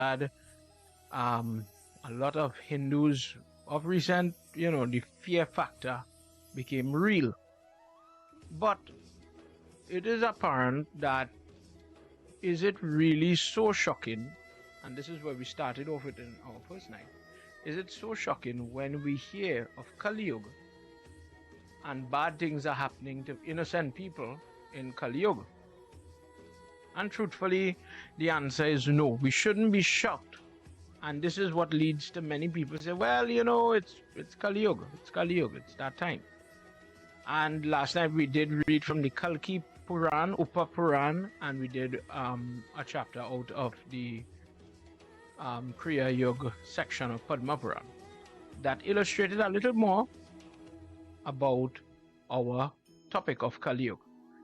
had a lot of Hindus of recent, the fear factor became real. But it is apparent that is it really so shocking? And this is where we started off with in our first night. Is it so shocking when we hear of Kali Yuga and bad things are happening to innocent people in Kali Yuga? And truthfully, the answer is no. We shouldn't be shocked. And this is what leads to many people say, well, it's Kali Yuga. It's Kali Yuga. It's that time. And last night we did read from the Kalki Puran, Upa Puran, and we did a chapter out of the Kriya Yoga section of Padma Puran that illustrated a little more about our topic of Kali Yuga.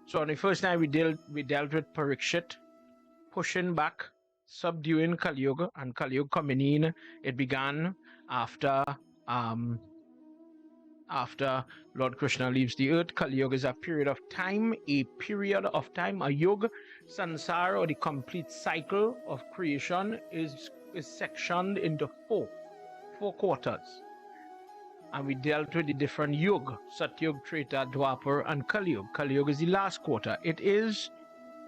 So on the first night we dealt with Parikshit pushing back, subduing Kali Yuga, and Kali Yuga coming in. It began after Lord Krishna leaves the earth. Kali Yuga is a period of time, a yuga. Sansara, or the complete cycle of creation, is sectioned into four quarters. And we dealt with the different yuga: Satyug, Treta, Dwapar, and Kali Yuga. Kali Yuga is the last quarter. It is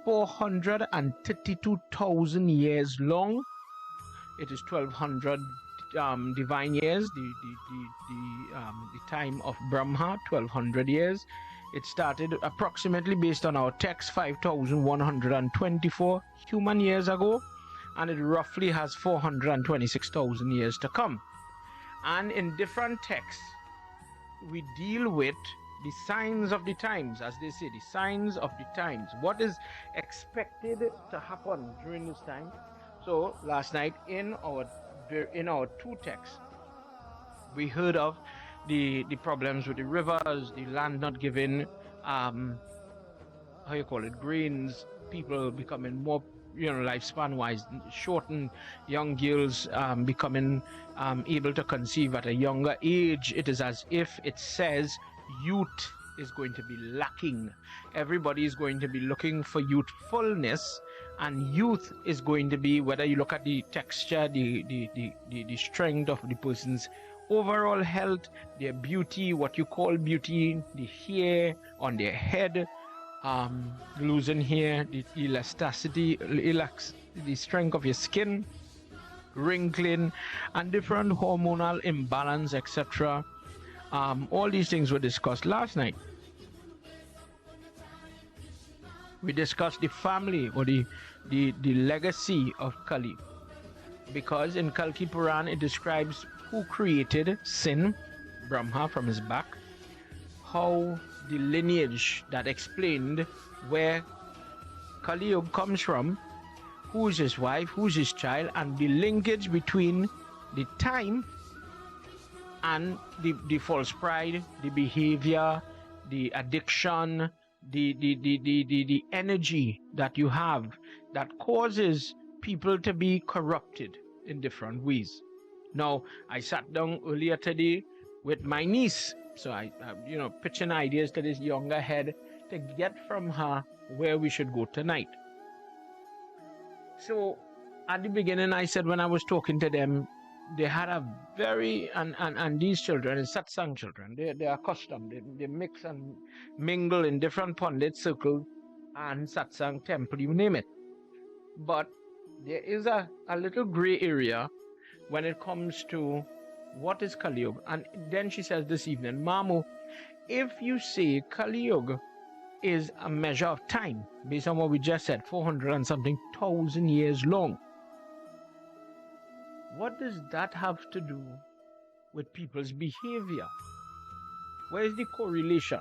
432,000 years long. It is 1200 divine years, the time of Brahma, 1200 years. It started approximately, based on our text, 5,124 human years ago, and it roughly has 426,000 years to come. And in different texts, we deal with the signs of the times, as they say, the signs of the times. What is expected to happen during this time? So last night in our two texts, we heard of the problems with the rivers, the land not giving grains, people becoming more lifespan wise shortened, young girls becoming able to conceive at a younger age. It is as if it says youth is going to be lacking. Everybody is going to be looking for youthfulness, and youth is going to be, whether you look at the texture, the strength of the person's overall health, their beauty, what you call beauty, the hair on their head, losing hair, the elasticity, the strength of your skin, wrinkling, and different hormonal imbalance, etc. All these things were discussed last night. We discussed the family, or the legacy of Kali, because in Kalki Puran it describes who created sin, Brahma, from his back, how the lineage that explained where Kali Yuga comes from, who's his wife, who's his child, and the linkage between the time and the false pride, the behavior, the addiction, the energy that you have that causes people to be corrupted in different ways. Now, I sat down earlier today with my niece, so I pitching ideas to this younger head to get from her where we should go tonight. So at the beginning, I said, when I was talking to them, they had a very, and these children, satsang children, they are accustomed, they mix and mingle in different pundit circles and satsang temple, you name it. But there is a little gray area when it comes to what is Kali Yuga. And then she says this evening, Mamu, if you say Kali Yuga is a measure of time, based on what we just said, 400 and something thousand years long, what does that have to do with people's behavior? Where is the correlation?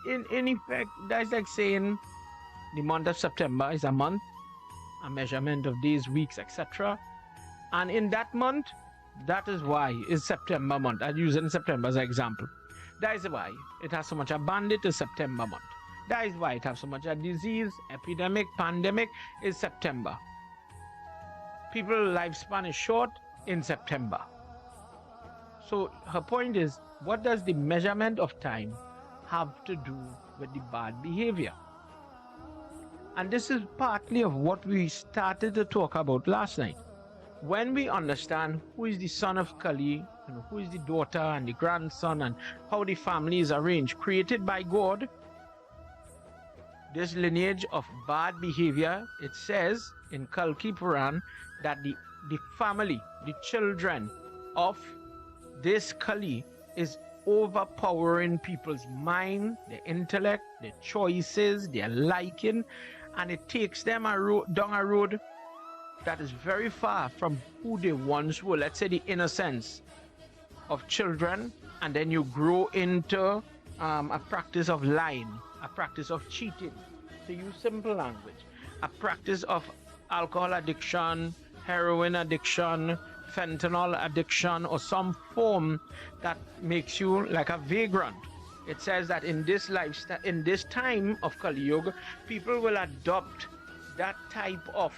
In effect, that's like saying the month of September is a month, a measurement of days, weeks, etc. And in that month, that is why it's September month. I'm using September as an example. That is why it has so much of bandit is September month. That is why it has so much of disease, epidemic, pandemic is September. People's lifespan is short in September. So her point is, what does the measurement of time have to do with the bad behavior? And this is partly of what we started to talk about last night. when we understand who is the son of Kali, who is the daughter and the grandson, and how the family is arranged, created by God, this lineage of bad behavior, it says in Kalki Puran that the family, the children of this Kali is overpowering people's mind, their intellect, their choices, their liking, and it takes them down a road that is very far from who they once were. Let's say the innocence of children, and then you grow into a practice of lying, a practice of cheating, to use simple language, a practice of alcohol addiction, heroin addiction, fentanyl addiction, or some form that makes you like a vagrant. It says that in this lifestyle, in this time of Kali Yuga, people will adopt that type of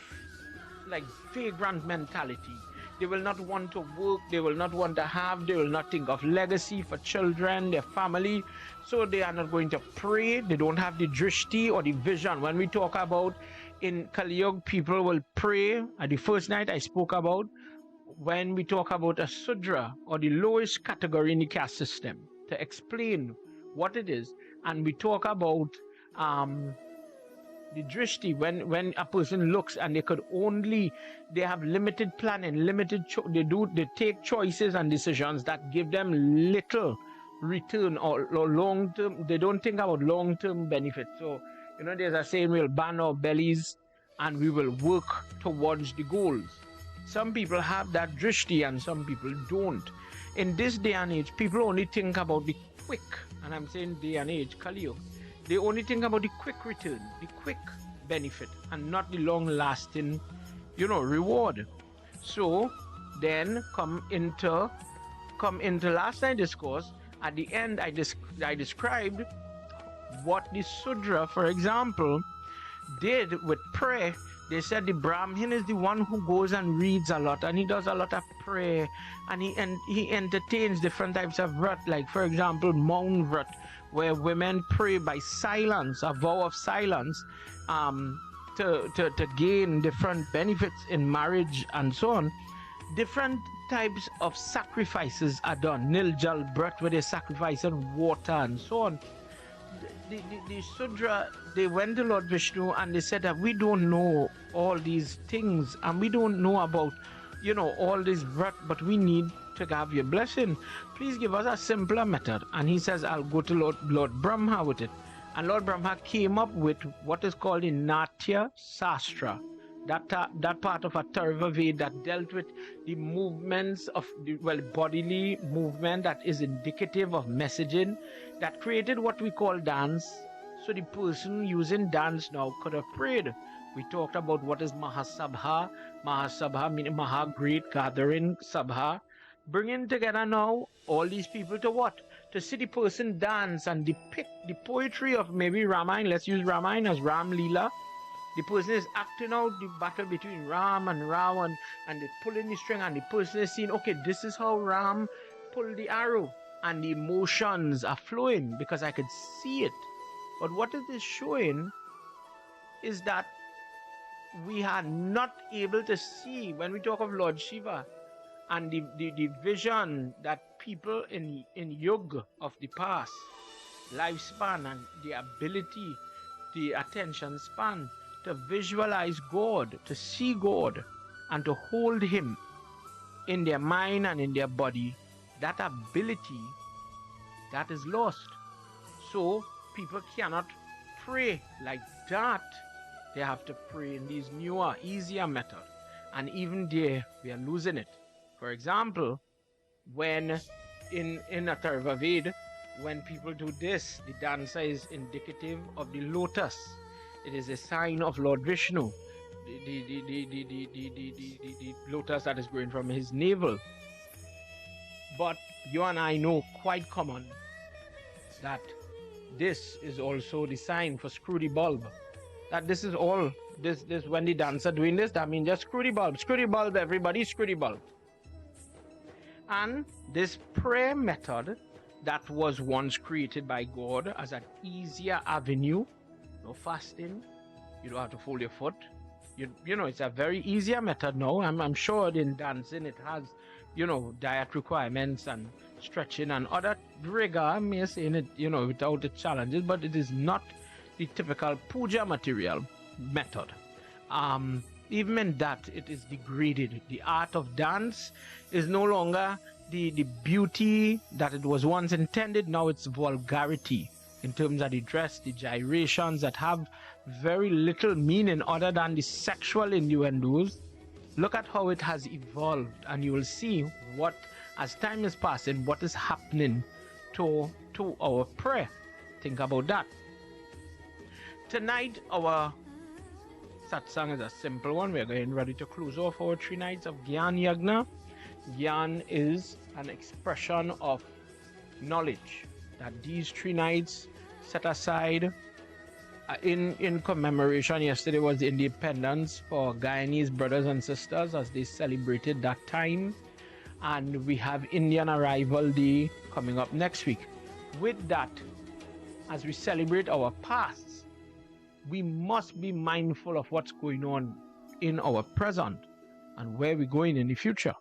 like vagrant mentality. They will not want to work, they will not want to have, they will not think of legacy for children, their family, so they are not going to pray. They don't have the drishti or the vision. When we talk about in Kali Yuga, people will pray. At the first night I spoke about, when we talk about a Sudra, or the lowest category in the caste system, to explain what it is, and we talk about the drishti, when a person looks and they have limited planning, they take choices and decisions that give them little return or long term. They don't think about long term benefits. So there's a saying, we'll ban our bellies and we will work towards the goals. Some people have that drishti and some people don't. In this day and age, people only think about the quick, and I'm saying day and age, Kali Yuga, they only think about the quick return, the quick benefit, and not the long-lasting, reward. So then come into last night's discourse. At the end, I described what the Sudra, for example, did with prayer. They said the Brahmin is the one who goes and reads a lot, and he does a lot of prayer, and he entertains different types of vrat, like for example Maun vrat, where women pray by silence, a vow of silence, to gain different benefits in marriage and so on. Different types of sacrifices are done. Niljal vrat, where they sacrifice in water and so on. The Sudra, they went to Lord Vishnu and they said that we don't know all these things, and we don't know about, all this vrat, but we need to have your blessing. Please give us a simpler method. And he says, I'll go to Lord Brahma with it. And Lord Brahma came up with what is called the Natya Sastra. That part of Atharva Ved that dealt with the movements of bodily movement that is indicative of messaging, that created what we call dance. So the person using dance now could have prayed. We talked about what is Mahasabha. Mahasabha meaning Maha, great gathering, Sabha. Bringing together now all these people to what? To see the person dance and depict the poetry of maybe Ramayana. Let's use Ramayana as Ram Leela. The person is acting out the battle between Ram and Ravan, and they're pulling the string, and the person is seeing, okay, this is how Ram pulled the arrow, and the emotions are flowing because I could see it. But what it is showing is that we are not able to see, when we talk of Lord Shiva and the vision that people in yoga of the past, lifespan and the ability, the attention span to visualize God, to see God, and to hold Him in their mind and in their body, that ability, that is lost. So people cannot pray like that. They have to pray in these newer, easier methods. And even there, we are losing it. For example, when in Atharva Ved, when people do this, the dancer is indicative of the lotus. It is a sign of Lord Vishnu, the lotus that is growing from his navel. But you and I know quite common that this is also the sign for screw the bulb. That this is all, this when the dancer doing this, that means just screw the bulb, everybody screw the bulb. And this prayer method that was once created by God as an easier avenue, no fasting, you don't have to fold your foot, It's a very easier method now. I'm sure in dancing it has, diet requirements and stretching and other rigor, I may say in it, without the challenges, but it is not the typical puja material method. Even in that, it is degraded. The art of dance is no longer the beauty that it was once intended. Now it's vulgarity in terms of the dress, the gyrations that have very little meaning other than the sexual innuendos. Look at how it has evolved, and you will see what, as time is passing, what is happening to our prayer. Think about that. Tonight, our satsang is a simple one. We're getting ready to close off our 3 nights of Gyaan Yagna. Gyaan is an expression of knowledge that these 3 nights set aside in commemoration. Yesterday was the independence for Guyanese brothers and sisters as they celebrated that time. And we have Indian Arrival Day coming up next week. With that, as we celebrate our pasts, we must be mindful of what's going on in our present and where we're going in the future.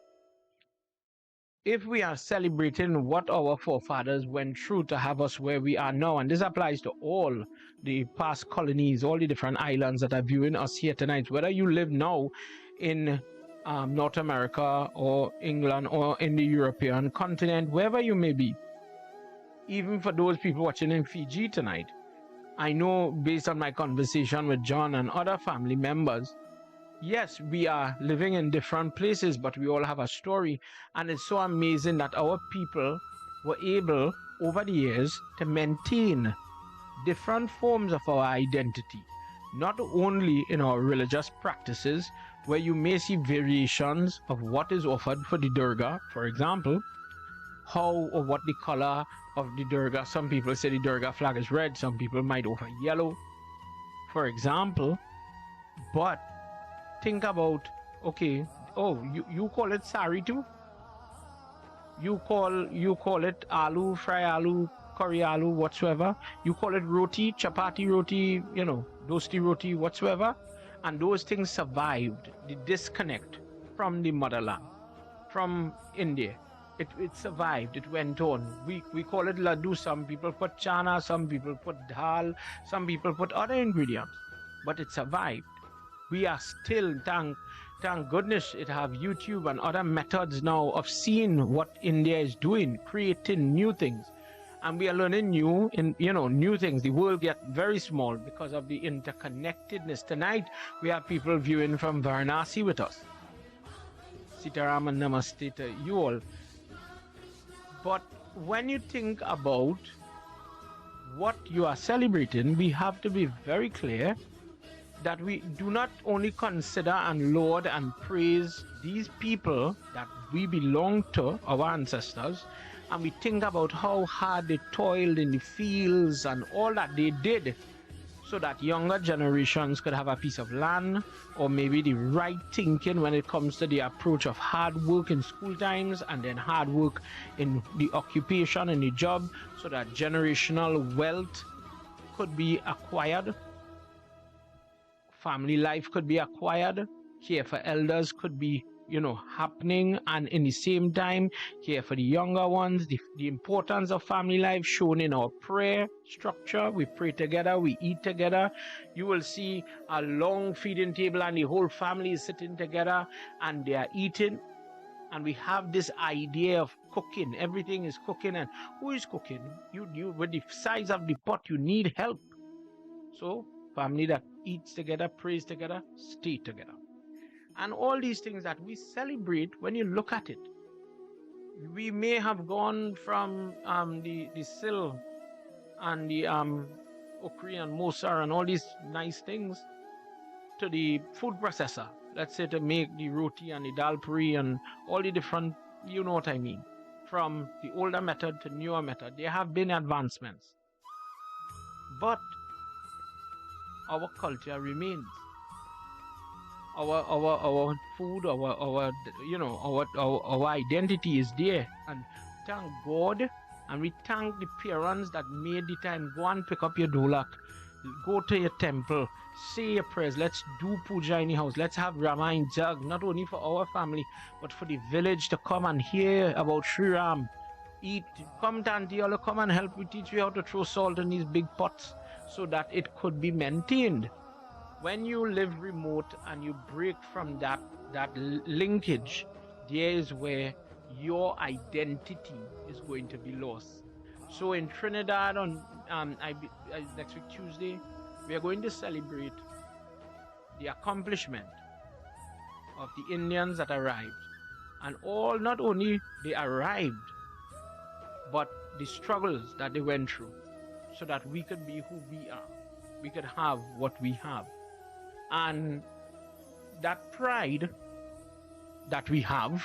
If we are celebrating what our forefathers went through to have us where we are now, and this applies to all the past colonies, all the different islands that are viewing us here tonight, whether you live now in North America or England or in the European continent, wherever you may be, even for those people watching in Fiji tonight, I know based on my conversation with John and other family members, yes, we are living in different places, but we all have a story. And it's so amazing that our people were able, over the years, to maintain different forms of our identity, not only in our religious practices, where you may see variations of what is offered for the Durga, for example, how or what the color of the Durga. Some people say the Durga flag is red, some people might offer yellow, for example. But think about, okay, you call it sari too? You call it aloo, fry aloo, curry aloo, whatsoever. You call it roti, chapati roti, dosti roti, whatsoever. And those things survived the disconnect from the motherland, from India. It survived, it went on. We call it laddu. Some people put chana, some people put dal, some people put other ingredients. But it survived. We are still, thank goodness, it have YouTube and other methods now of seeing what India is doing, creating new things. And we are learning new things. The world get very small because of the interconnectedness. Tonight, we have people viewing from Varanasi with us. Sitaram and Namaste to you all. But when you think about what you are celebrating, we have to be very clear that we do not only consider and laud and praise these people that we belong to, our ancestors, and we think about how hard they toiled in the fields and all that they did so that younger generations could have a piece of land, or maybe the right thinking when it comes to the approach of hard work in school times and then hard work in the occupation and the job, so that generational wealth could be acquired, family life could be acquired, care for elders could be happening, and in the same time care for the younger ones. The importance of family life shown in our prayer structure. We pray together, we eat together. You will see a long feeding table and the whole family is sitting together and they are eating, and we have this idea of cooking. Everything is cooking, and who is cooking? You with the size of the pot, you need help. So family that eats together, prays together, stay together. And all these things that we celebrate, when you look at it, we may have gone from the sil and the okri and mosa and all these nice things to the food processor, let's say, to make the roti and the dal puri and all the different, you know what I mean, from the older method to newer method. There have been advancements, but our culture remains. Our food, our identity is there, and thank God, and we thank the parents that made the time. Go and pick up your dolak, Go to your temple, say your prayers. Let's do puja in the house. Let's have Ramayana Jug, not only for our family, but for the village to come and hear about Sri Ram. Eat, come Tanti, all come and help. We teach you how to throw salt in these big pots so that it could be maintained. When you live remote and you break from that linkage, there is where your identity is going to be lost. So in Trinidad on next week Tuesday, we are going to celebrate the accomplishment of the Indians that arrived, and all, not only they arrived, but the struggles that they went through, so that we could be who we are, we could have what we have. And that pride that we have,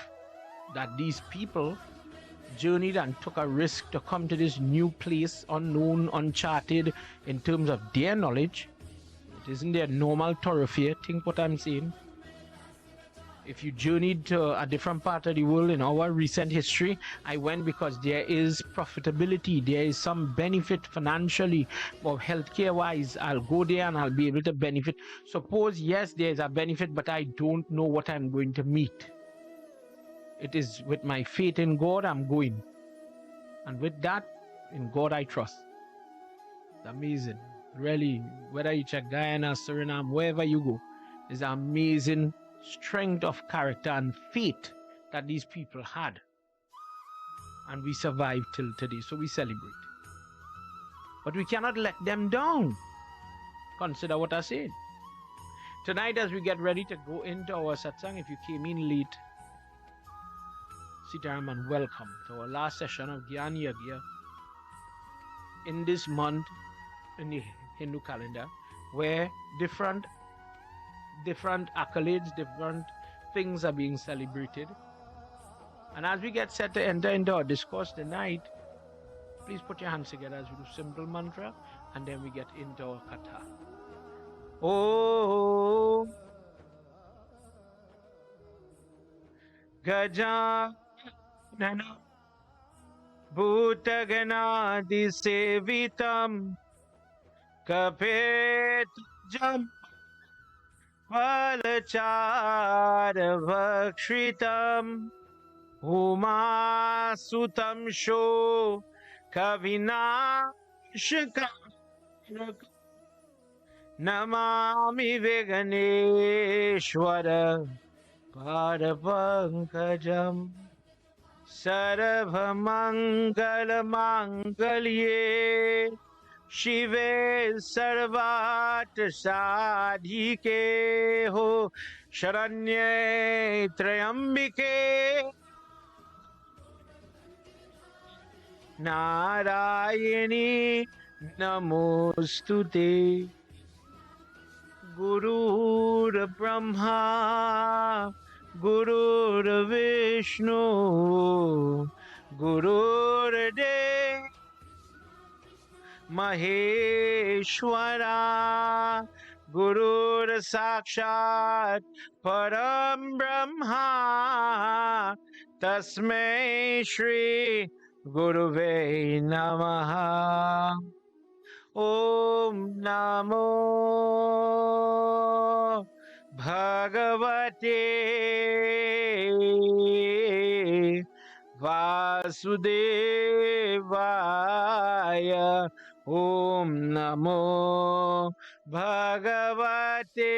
that these people journeyed and took a risk to come to this new place, unknown, uncharted in terms of their knowledge. It isn't their normal thoroughfare. Think what I'm saying. If you journeyed to a different part of the world in our recent history, I went because there is profitability, there is some benefit financially or healthcare wise. I'll go there and I'll be able to benefit. Suppose, yes, there's a benefit, but I don't know what I'm going to meet. It is with my faith in God I'm going. And with that, in God I trust. It's amazing. Really, whether you check Guyana, Suriname, wherever you go, it's amazing strength of character and faith that these people had. And we survived till today, so we celebrate. But we cannot let them down. Consider what I said. Tonight, as we get ready to go into our satsang, if you came in late, Sitaram, and welcome to our last session of Gyaan Yagna in this month in the Hindu calendar, where different accolades, different things are being celebrated. And as we get set to enter into our discourse tonight, please put your hands together as we do simple mantra, and then we get into our Katha. Oh, Gyaan Bhutaganadi Sevitam Kapetujam Valachara Uma Sutam Sho Kavina Shika Namami Veganeshwara Padapankajam Sarvamangala Mangalye Shive Sarvat Sadhike Ho Sharanye Trayambike Narayani Namostute Guru Brahma Guru Vishnu Guru Dev Maheshwara Guru Sakshat Param Brahma Tasmai Shri Guruve Namaha. Om Namo Bhagavate Vasudevaya. Om Namo Bhagavate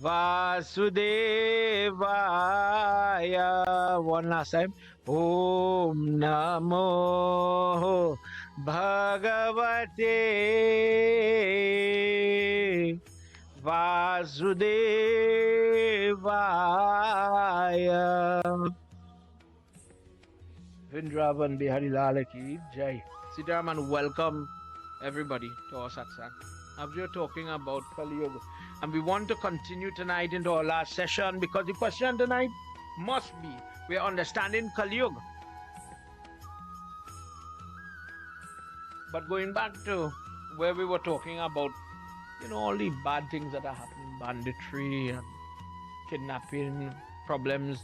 Vasudevaya. One last time. Om Namo Bhagavate Vasudevaya. Vrindavan Bihari Lal Ki Jai. Sitaram, and welcome everybody to our satsang. As we are talking about Kali Yuga, and we want to continue tonight into our last session, because the question tonight must be, we are understanding Kali Yuga. But going back to where we were talking about, all the bad things that are happening, banditry and kidnapping, problems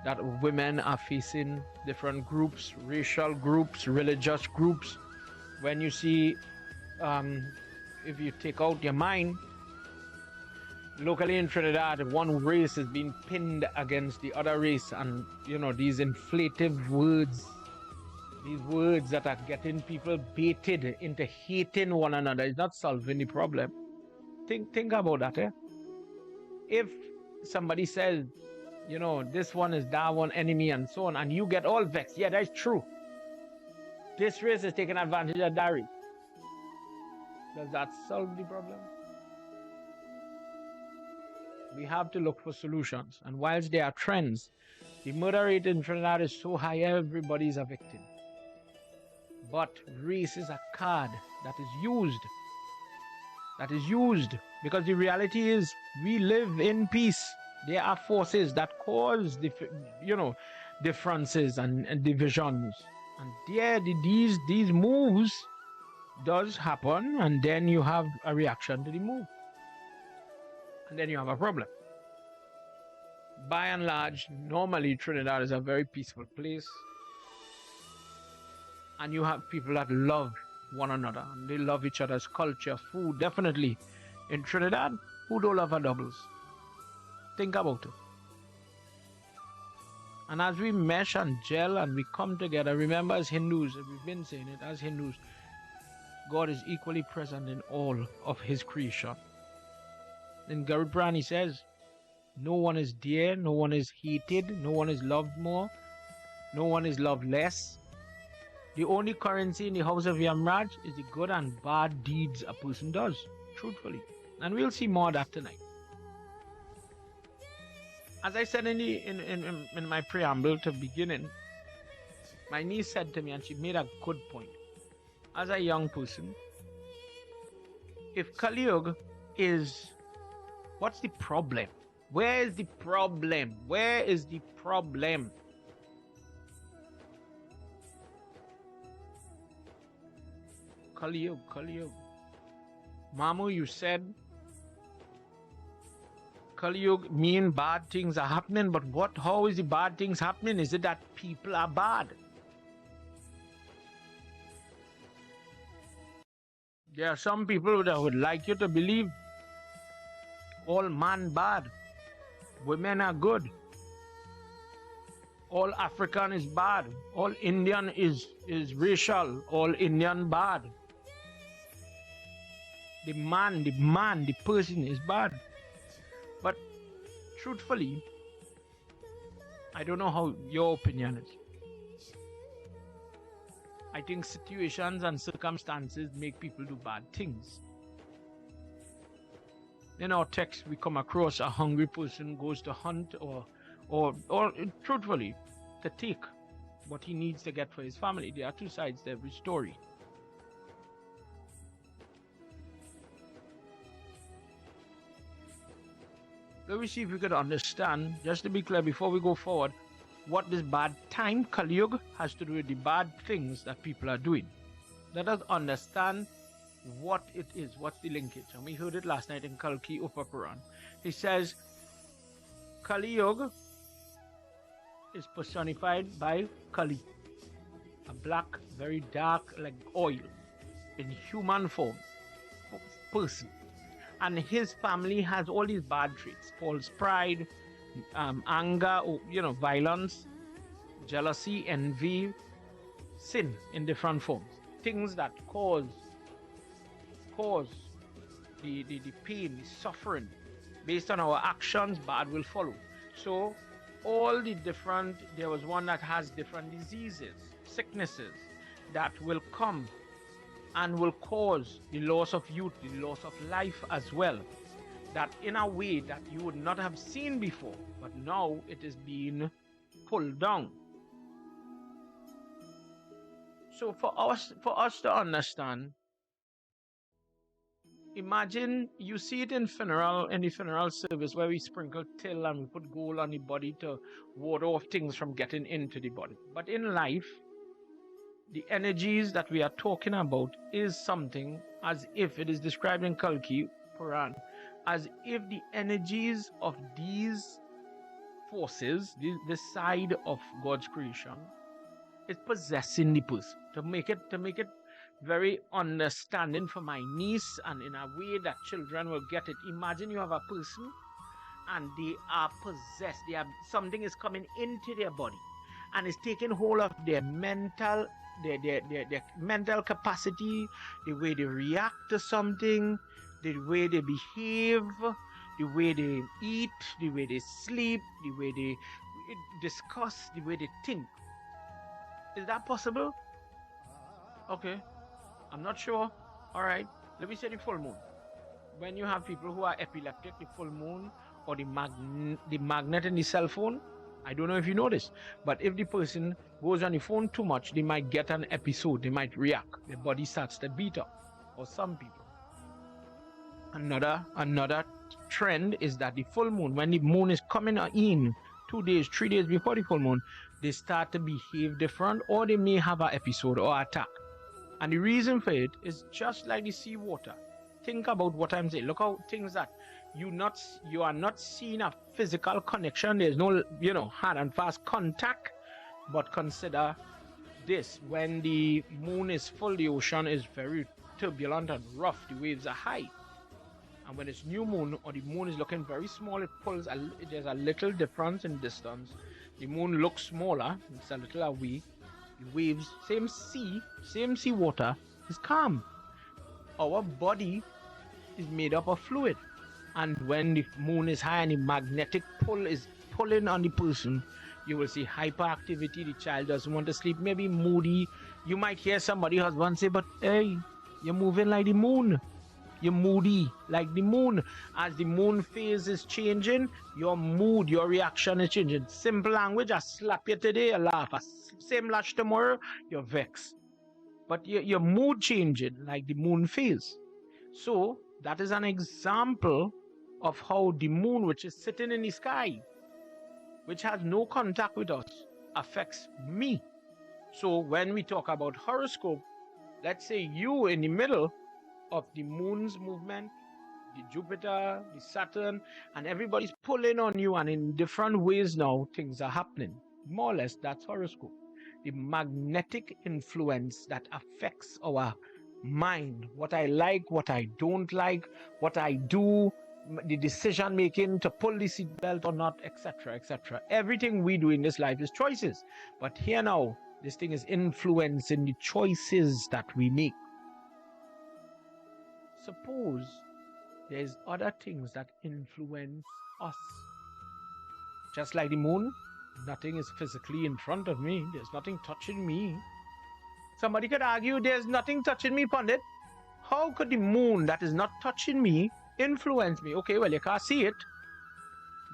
that women are facing, different groups, racial groups, religious groups, when you see, if you take out your mind, locally in Trinidad, one race is being pinned against the other race, and these inflative words, these words that are getting people baited into hating one another, is not solving the problem. Think about that, eh? If somebody says, this one is that one enemy and so on, and you get all vexed, yeah, that's true. This race is taking advantage of that race. Does that solve the problem? We have to look for solutions. And whilst there are trends, the murder rate in Trinidad is so high, everybody's a victim. But race is a card that is used. Because the reality is we live in peace. There are forces that cause differences and divisions. And there, these moves does happen, and then you have a reaction to the move. And then you have a problem. By and large, normally Trinidad is a very peaceful place. And you have people that love one another, and they love each other's culture, food, definitely. In Trinidad, who don't love our doubles? Think about it. And as we mesh and gel and we come together, remember, as Hindus, we've been saying it, as Hindus, God is equally present in all of his creation. In Garud Puran, he says, no one is dear, no one is hated, no one is loved more, no one is loved less. The only currency in the house of Yamraj is the good and bad deeds a person does, truthfully. And we'll see more of that tonight. As I said in my preamble to beginning, my niece said to me, and she made a good point. As a young person, if Kali Yuga is, what's the problem? Where is the problem? Where is the problem? Kali Yuga. Mamu, you said Kali Yuga mean bad things are happening, but how is the bad things happening? Is it that people are bad? There are some people that would like you to believe all man bad, women are good, all African is bad, all Indian is racial, all Indian bad. The person is bad. But truthfully, I don't know how your opinion is. I think situations and circumstances make people do bad things. In our text, we come across a hungry person goes to hunt or truthfully, to take what he needs to get for his family. There are two sides to every story. Let me see if we could understand, just to be clear before we go forward, what this bad time Kali Yuga has to do with the bad things that people are doing. Let us understand what it is, what's the linkage. And we heard it last night in Kalki Upapuran. He says Kali Yuga is personified by Kali, a black, very dark, like oil, in human form, person. And his family has all these bad traits: false pride, anger, violence, jealousy, envy, sin in different forms. Things that cause the pain, the suffering. Based on our actions, bad will follow. So all the different, there was one that has different diseases, sicknesses that will come and will cause the loss of youth, the loss of life as well. That in a way that you would not have seen before, but now it is being pulled down. So for us to understand, imagine you see it in the funeral service where we sprinkle till and we put gold on the body to ward off things from getting into the body. But in life, the energies that we are talking about is something as if it is described in Kalki Puran, as if the energies of these forces, the side of God's creation, is possessing the person to make it very understanding for my niece, and in a way that children will get it. Imagine you have a person and they are possessed. They have something is coming into their body and is taking hold of their mental, their mental capacity, the way they react to something, the way they behave, the way they eat, the way they sleep, the way they discuss, the way they think. Is that possible? Okay, I'm not sure. All right, let me say the full moon. When you have people who are epileptic, the full moon, or the magnet in the cell phone, I don't know if you notice, but if the person goes on the phone too much, they might get an episode, they might react, their body starts to beat up, or some people. Another trend is that the full moon, when the moon is coming in 2 days, 3 days before the full moon, they start to behave different, or they may have an episode or attack. And the reason for it is just like the seawater. Think about what I'm saying. Look how things that you are not seeing a physical connection. There's no, hard and fast contact. But consider this: when the moon is full, the ocean is very turbulent and rough. The waves are high. And when it's new moon, or the moon is looking very small, it pulls. There's a little difference in distance. The moon looks smaller. It's a little away. The waves, same sea water, is calm. Our body is made up of fluid, and when the moon is high and the magnetic pull is pulling on the person, you will see hyperactivity. The child doesn't want to sleep, maybe moody. You might hear somebody, husband, say, but hey, you're moving like the moon. You're moody like the moon. As the moon phase is changing, your mood, your reaction is changing. Simple language: I slap you today, you laugh. Same lash tomorrow, you're vexed. But your mood changing like the moon phase. So that is an example of how the moon, which is sitting in the sky, which has no contact with us, affects me. So when we talk about horoscope, let's say you in the middle of the moon's movement, the Jupiter, the Saturn, and everybody's pulling on you, and in different ways now things are happening. More or less, that's horoscope. The magnetic influence that affects our mind, what I like, what I don't like, what I do, the decision making to pull the seatbelt or not, etc., etc. Everything we do in this life is choices. But here now, this thing is influencing the choices that we make. Suppose there's other things that influence us. Just like the moon, nothing is physically in front of me. There's nothing touching me. Somebody could argue there's nothing touching me, Pandit. How could the moon that is not touching me influence me? Okay, well, you can't see it.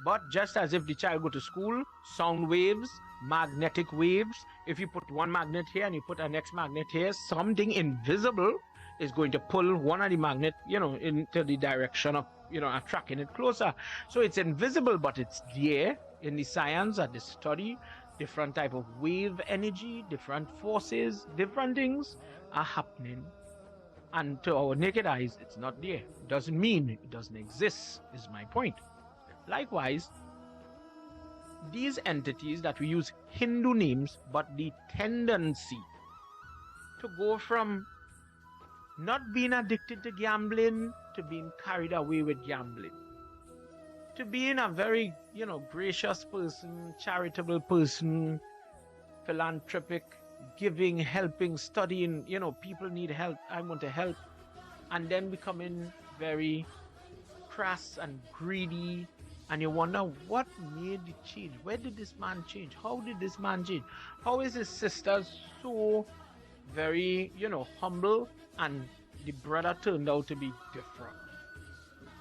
But just as if the child go to school, sound waves, magnetic waves, if you put one magnet here and you put a next magnet here, something invisible is going to pull one of the magnet, into the direction of, attracting it closer. So it's invisible, but it's there in the science and the study. Different type of wave energy, different forces, different things are happening. And to our naked eyes, it's not there. It doesn't mean it doesn't exist, is my point. Likewise, these entities that we use Hindu names, but the tendency to go from not being addicted to gambling to being carried away with gambling, to being a very, gracious person, charitable person, philanthropic, giving, helping, studying, people need help, I want to help, and then becoming very crass and greedy, and you wonder what made the change. Where did this man change? How did this man change? How is his sister so very, humble, and the brother turned out to be different?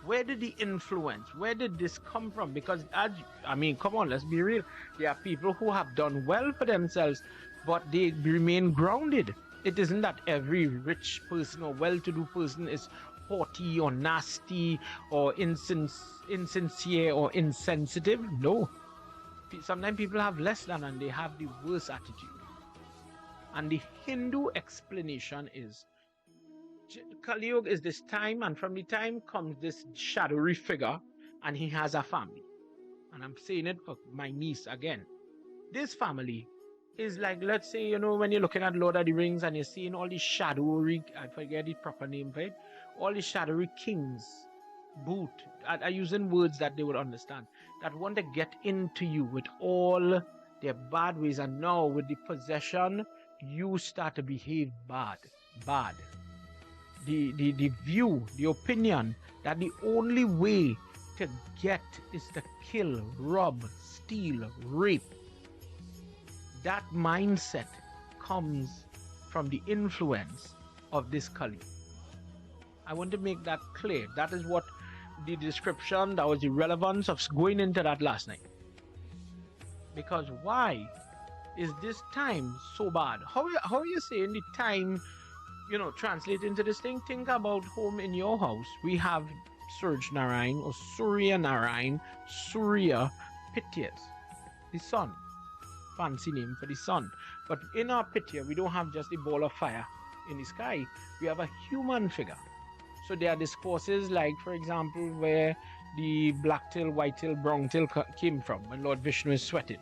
Where did the influence? Where did this come from? Because, come on, let's be real. There are people who have done well for themselves, but they remain grounded. It isn't that every rich person or well-to-do person is haughty or nasty or insincere or insensitive. No. Sometimes people have less than and they have the worst attitude. And the Hindu explanation is Kali Yuga is this time, and from the time comes this shadowy figure, and he has a family. And I'm saying it for my niece again. This family is like, let's say, when you're looking at Lord of the Rings and you're seeing all these shadowy, I forget the proper name for it, all these shadowy kings, are using words that they would understand, that want to get into you with all their bad ways, and now with the possession, you start to behave bad. The view, the opinion that the only way to get is to kill, rob, steal, rape. That mindset comes from the influence of this Kali. I want to make that clear. That is what the description, that was the relevance of going into that last night. Because why is this time so bad? How are you saying the time, translate into this thing? Think about home in your house. We have Surj Narayan or Surya Narayan, Surya Pityas, the sun. Fancy name for the sun. But in our Pitya, we don't have just a ball of fire in the sky. We have a human figure. So there are discourses like, for example, where the black tail, white tail, brown tail came from when Lord Vishnu is sweating.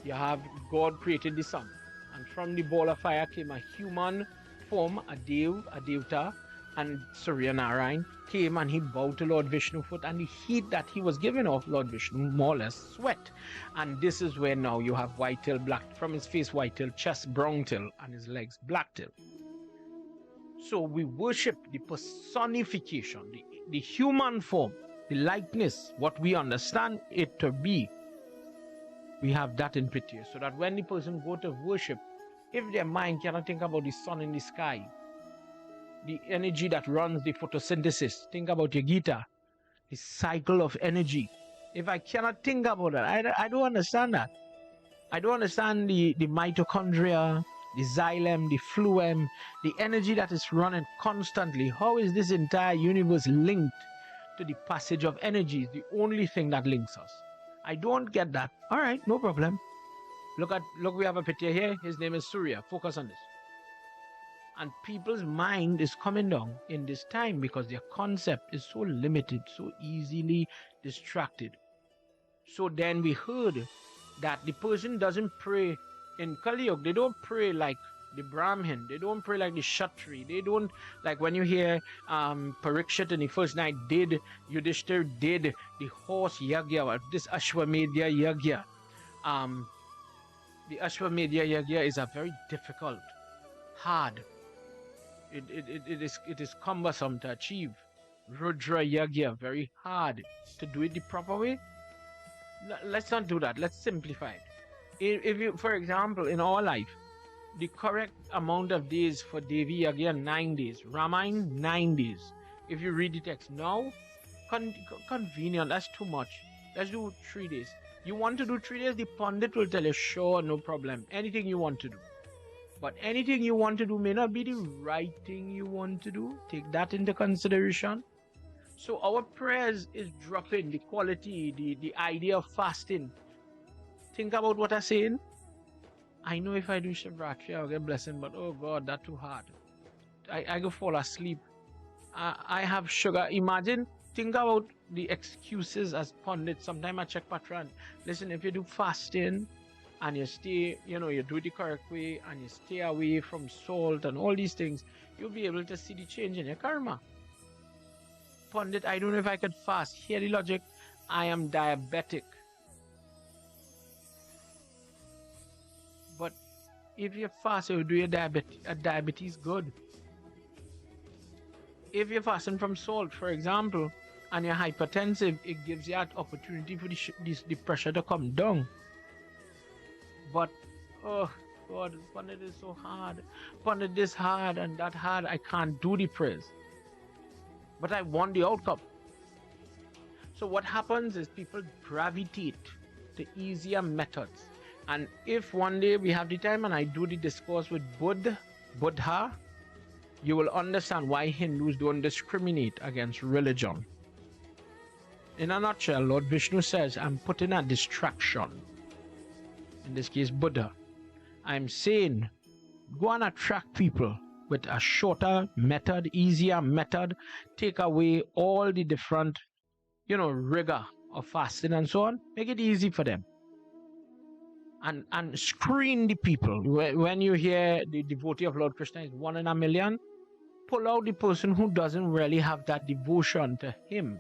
You have God created the sun, and from the ball of fire came a human form, a devta, and Surya Narayan came and he bowed to Lord Vishnu foot, and the heat that he was given off Lord Vishnu more or less sweat. And this is where now you have white tail, black, from his face white tail, chest brown tail, and his legs black tail. So we worship the personification, the human form, the likeness, what we understand it to be. We have that in Pitya, so that when the person go to worship, if their mind cannot think about the sun in the sky, the energy that runs the photosynthesis, think about your Gita, the cycle of energy. If I cannot think about that, I don't understand that. I don't understand the mitochondria, the xylem, the phloem, the energy that is running constantly. How is this entire universe linked to the passage of energy? The only thing that links us. I don't get that. All right, no problem. Look, we have a picture here. His name is Surya. Focus on this. And people's mind is coming down in this time because their concept is so limited, so easily distracted. So then we heard that the person doesn't pray in Kali Yuga. They don't pray like the Brahmin. They don't pray like the Kshatri. They don't, like when you hear Parikshit in the first night did, Yudhishthir did the horse Yagya, this Ashwamedhya Yagya. The Ashwamedhya Yagya is a very difficult, hard, it is cumbersome to achieve. Rudra Yagya, very hard to do it the proper way. Let's not do that. Let's simplify it. If you, for example, in our life, the correct amount of days for Devi Yagya, 9 days. Ramayana, 9 days. If you read the text now, convenient, that's too much. Let's do 3 days. You want to do 3 days, the Pandit will tell you, sure, no problem. Anything you want to do. But anything you want to do may not be the right thing you want to do. Take that into consideration. So our prayers is dropping the quality, the idea of fasting. Think about what I'm saying. I know if I do Shivratri, I'll get blessing, but oh God, that's too hard. I go fall asleep. I have sugar. Imagine, think about the excuses as pundits. Sometimes I check Patran. Listen, if you do fasting and you stay, you do it the correct way and you stay away from salt and all these things, you'll be able to see the change in your karma. Pundit, I don't know if I could fast. Hear the logic. I am diabetic. But if you fast, you do your diabetes good. If you're fasting from salt, for example, and you're hypertensive, it gives you that opportunity for the pressure to come down. But, oh God, Pandit is so hard. Pandit this hard and that hard. I can't do the prayers. But I want the outcome. So what happens is people gravitate to easier methods. And if one day we have the time and I do the discourse with Buddha, you will understand why Hindus don't discriminate against religion. In a nutshell, Lord Vishnu says, I'm putting a distraction. In this case, Buddha. I'm saying, go and attract people with a shorter method, easier method, take away all the different, rigor of fasting and so on. Make it easy for them. and screen the people. When you hear the devotee of Lord Krishna is 1 in a million, pull out the person who doesn't really have that devotion to him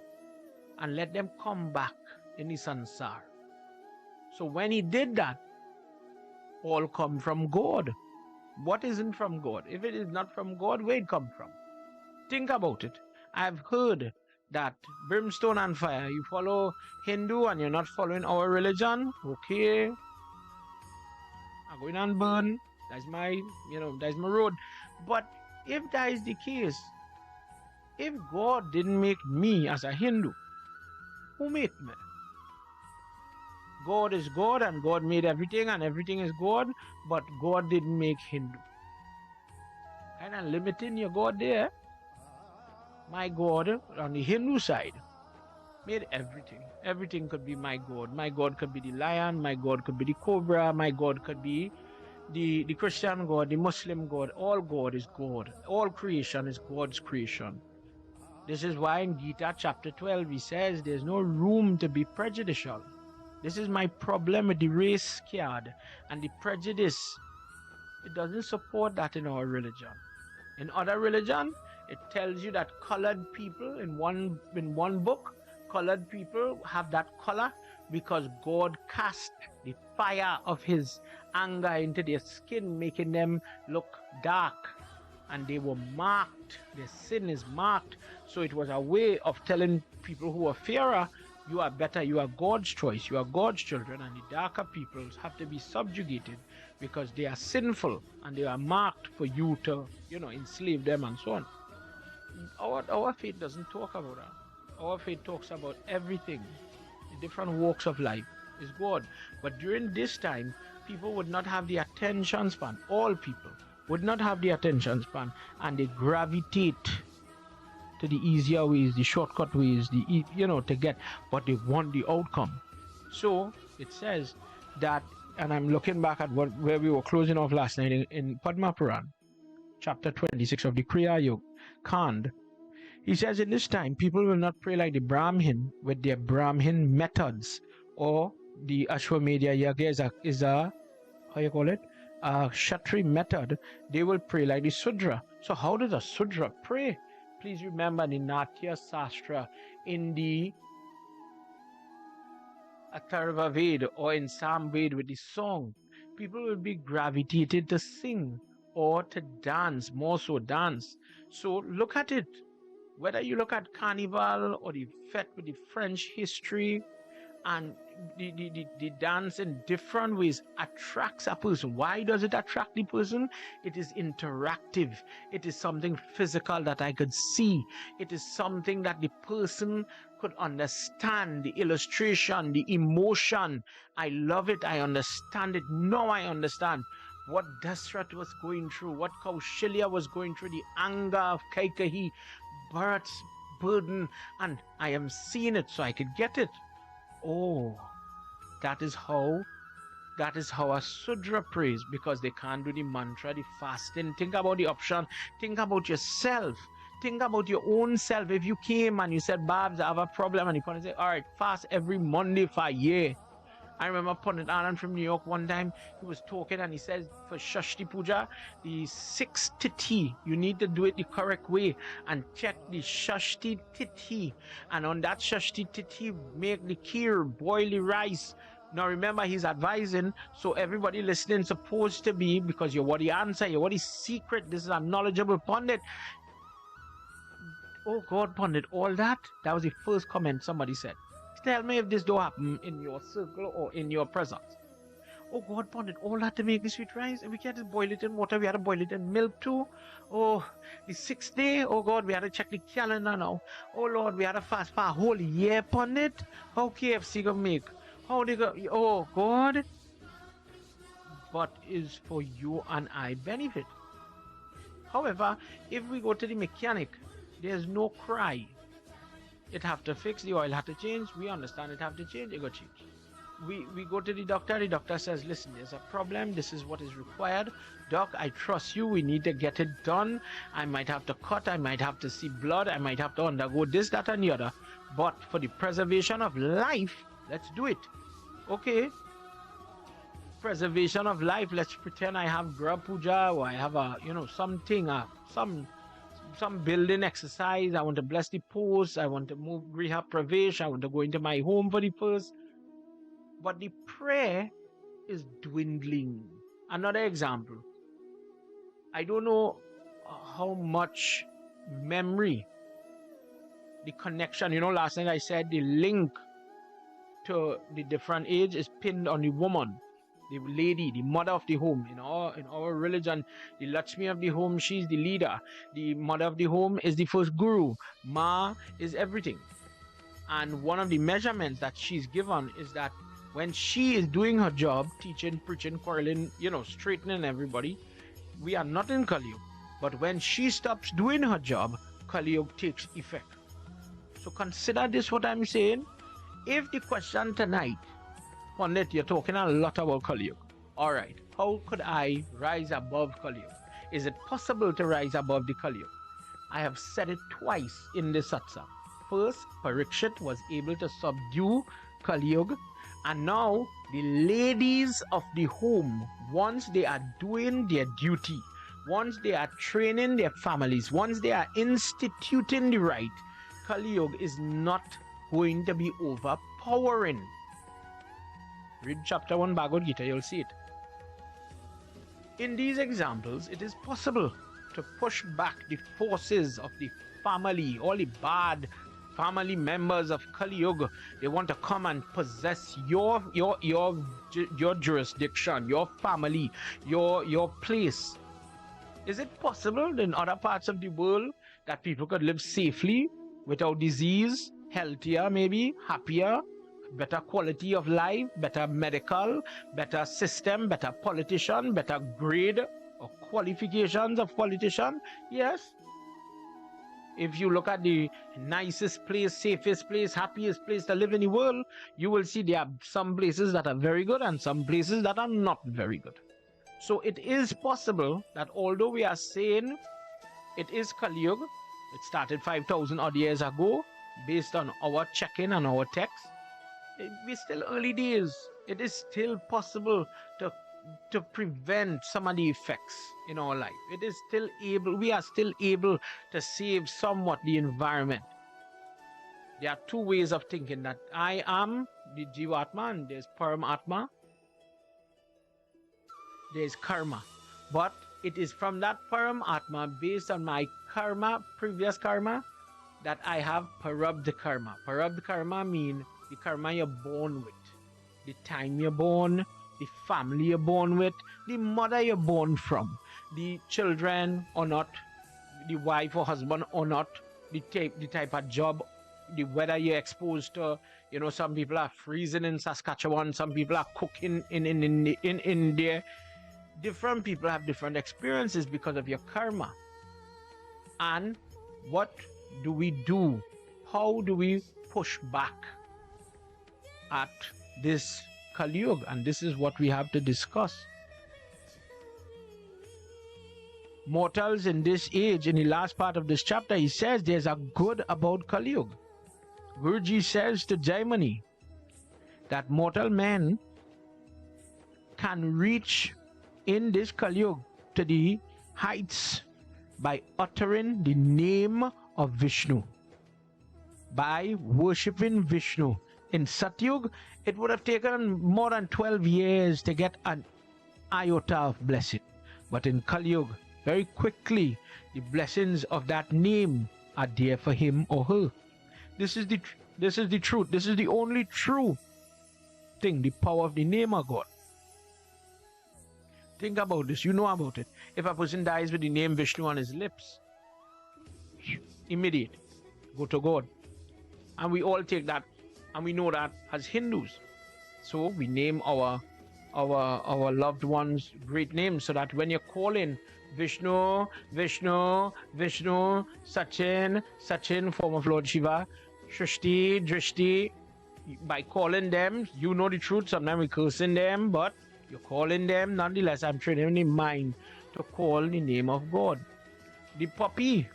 and let them come back in the sansar. So when he did that, all come from God. What isn't from God? If it is not from God, where it come from? Think about it. I've heard that brimstone and fire, you follow Hindu and you're not following our religion, okay, I'm going and burn. That's my, that's my road. But if that is the case, if God didn't make me as a Hindu, who made me? God is God and God made everything and everything is God, but God didn't make Hindu. Kind of limiting your God there. My God on the Hindu side made everything. Everything could be my God. My God could be the lion. My God could be the cobra. My God could be the Christian God, the Muslim God. All God is God. All creation is God's creation. This is why in Gita chapter 12 he says there's no room to be prejudicial. This is my problem with the race card and the prejudice. It doesn't support that in our religion. In other religion, it tells you that colored people in one book, colored people have that color because God cast the fire of his anger into their skin, making them look dark. And they were marked. Their sin is marked. So it was a way of telling people who are fairer, you are better, you are God's choice, you are God's children, and the darker peoples have to be subjugated because they are sinful and they are marked for you to, enslave them and so on. Our faith doesn't talk about that. Our faith talks about everything. The different walks of life is God. But during this time, people would not have the attention span. All people would not have the attention span, and they gravitate to the easier ways, the shortcut ways, to get, but they want the outcome. So it says that, and I'm looking back at where we were closing off last night in Padma Puran, chapter 26 of the Kriya Yoga Kand. He says in this time, people will not pray like the Brahmin with their Brahmin methods, or the Ashwamedha Yaga is a how you call it? Kshatri method. They will pray like the Sudra. So how does a Sudra pray? Please remember the Natya Sastra in the Atharva Veda or in Sam Veda with the song. People will be gravitated to sing or to dance, more so dance. So look at it. Whether you look at Carnival or the Fete with the French history, and the dance in different ways attracts a person. Why does it attract the person? It is interactive. It is something physical that I could see. It is something that the person could understand, the illustration, the emotion. I love it. I understand it. Now I understand what Dasrat was going through, what Kaushalya was going through, the anger of Kaikeyi, Bharat's burden, and I am seeing it so I could get it. Oh, that is how a Sudra prays, because they can't do the mantra, the fasting. Think about the option. Think about yourself. Think about your own self. If you came and you said, Babs, I have a problem, and you can say, all right, fast every Monday for a year. I remember Pandit Anand from New York one time, he was talking and he says for Shashti Puja, the 6th Tithi, you need to do it the correct way and check the Shashti Tithi. And on that Shashti Tithi, make the kheer, boil the rice. Now remember, he's advising, so everybody listening supposed to be, because you're what the answer, you're what the secret, this is a knowledgeable Pandit. Oh God, Pandit, all that? That was the first comment somebody said. Tell me if this don't happen in your circle or in your presence. Oh God, Pandit, all that to make the sweet rice? We can't just boil it in water, we had to boil it in milk too. Oh, the 6th day, oh God, we had to check the calendar now. Oh Lord, we had to fast for a whole year, Pandit. How KFC gonna make? How they go? Oh God. But is for you and I benefit. However, if we go to the mechanic, there's no cry. It have to fix, the oil have to change, we understand it have to change, it got change. We go to the doctor says, listen, there's a problem, this is what is required. Doc, I trust you, we need to get it done. I might have to cut, I might have to see blood, I might have to undergo this, that and the other. But for the preservation of life, let's do it. Okay. preservation of life. Let's pretend I have Gra Puja, or I have a, something, some building exercise. I want to bless the post. I want to move Griha Pravesh. I want to go into my home for the first. But the prayer is dwindling. Another example. I don't know how much memory, the connection, last night I said the link to the different age is pinned on the woman, the lady, the mother of the home. In our religion, the Lakshmi of the home, she's the leader. The mother of the home is the first guru. Ma is everything. And one of the measurements that she's given is that when she is doing her job, teaching, preaching, quarreling, straightening everybody, we are not in Kali Yuga. But when she stops doing her job, Kali Yuga takes effect. So consider this what I'm saying. If the question tonight, Pandit, you're talking a lot about Kali Yuga. All right, how could I rise above Kali Yuga? Is it possible to rise above the Kali Yuga? I have said it twice in this satsang. First, Parikshit was able to subdue Kali Yuga, and now the ladies of the home, once they are doing their duty, once they are training their families, once they are instituting the right, Kali Yuga is not going to be overpowering. Read chapter 1 Bhagavad Gita, you'll see it. In these examples, it is possible to push back the forces of the family, all the bad family members of Kali Yuga. They want to come and possess your jurisdiction, your family, your place. Is it possible in other parts of the world that people could live safely without disease, healthier maybe, happier, better quality of life, better medical, better system, better politician, better grade or qualifications of politician? Yes. If you look at the nicest place, safest place, happiest place to live in the world, you will see there are some places that are very good and some places that are not very good. So it is possible that although we are saying it is Kali Yuga, it started 5,000 odd years ago, based on our check-in and our text, we're still early days. It is still possible to prevent some of the effects in our life. We are still able to save somewhat the environment. There are two ways of thinking, that I am the Jivatma and there's Paramatma, there's karma. But it is from that Paramatma, based on my karma, previous karma, that I have Parabdha karma. Parabdha karma means the karma you're born with, the time you're born, the family you're born with, the mother you're born from, the children or not, the wife or husband or not, the type of job, the weather you're exposed to. Some people are freezing in Saskatchewan, some people are cooking in India. Different people have different experiences because of your karma. And what do we do? How do we push back at this Kali Yuga? And this is what we have to discuss. Mortals in this age, in the last part of this chapter, he says there's a good about Kali Yuga. Guruji says to Jaimani that mortal men can reach in this Kali Yuga to the heights by uttering the name of Vishnu, by worshipping Vishnu. In Satyug, it would have taken more than 12 years to get an iota of blessing. But in Kali Yuga, very quickly, the blessings of that name are there for him or her. This is the truth. This is the only true thing, the power of the name of God. Think about this. You know about it. If a person dies with the name Vishnu on his lips, immediate, go to God. And we all take that, and we know that as Hindus. So we name our loved ones great names, so that when you're calling Vishnu, Vishnu, Vishnu, Sachin, form of Lord Shiva, Shrishti, Drishti, by calling them, you know the truth. Sometimes we're cursing them, but you're calling them. Nonetheless, I'm training the mind to call the name of God. The puppy,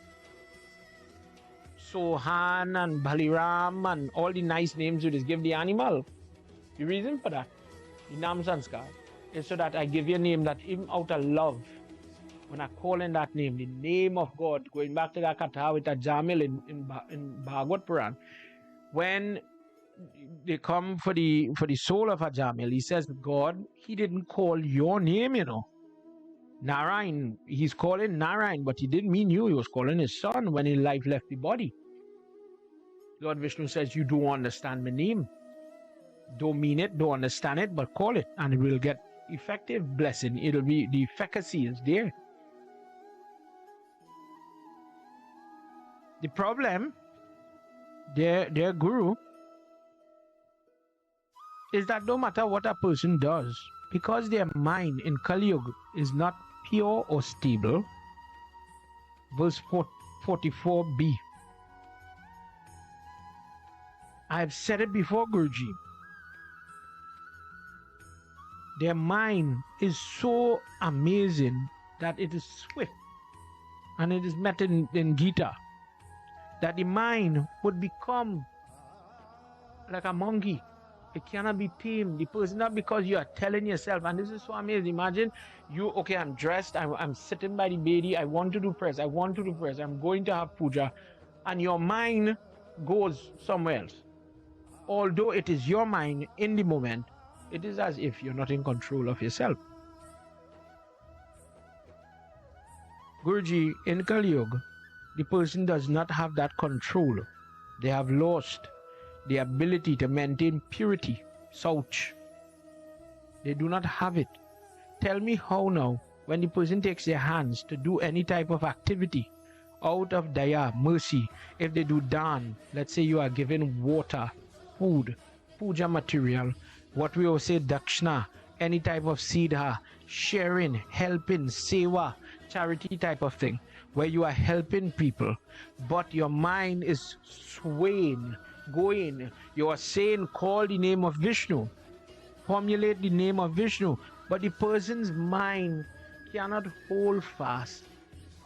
Sohan and Baliram and all the nice names you just give the animal. The reason for that, the Nam Sanskar. is so that I give you a name that even out of love, when I call in that name, the name of God, going back to that Katha with that Jamil in Bhagavad Puran, when they come for the soul of a Jamil, he says, God, he didn't call your name, Narayan, he's calling Narayan, but he didn't mean you, he was calling his son when his life left the body. Lord Vishnu says, you don't understand my name. Don't mean it, don't understand it, but call it, and it will get effective blessing. It'll be, the efficacy is there. The problem, their guru, is that no matter what a person does, because their mind in Kali Yuga is not pure or stable, verse 44b, I have said it before, Guruji, their mind is so amazing that it is swift, and it is met in Gita, that the mind would become like a monkey. It cannot be tamed. The person, not because you are telling yourself, and this is so amazing. Imagine you, okay, I'm dressed, I'm sitting by the Bedi, I want to do prayers, I'm going to have puja, and your mind goes somewhere else. Although it is your mind in the moment, it is as if you're not in control of yourself. Guruji, in Kali Yuga, the person does not have that control. They have lost the ability to maintain purity, Sauch. They do not have it. Tell me how now, when the person takes their hands to do any type of activity, out of daya, mercy, if they do dan, let's say you are given water, food, puja material, what we will say dakshna, any type of siddha, sharing, helping, seva, charity type of thing, where you are helping people, but your mind is swaying, going, you are saying, call the name of Vishnu, formulate the name of Vishnu, but the person's mind cannot hold fast.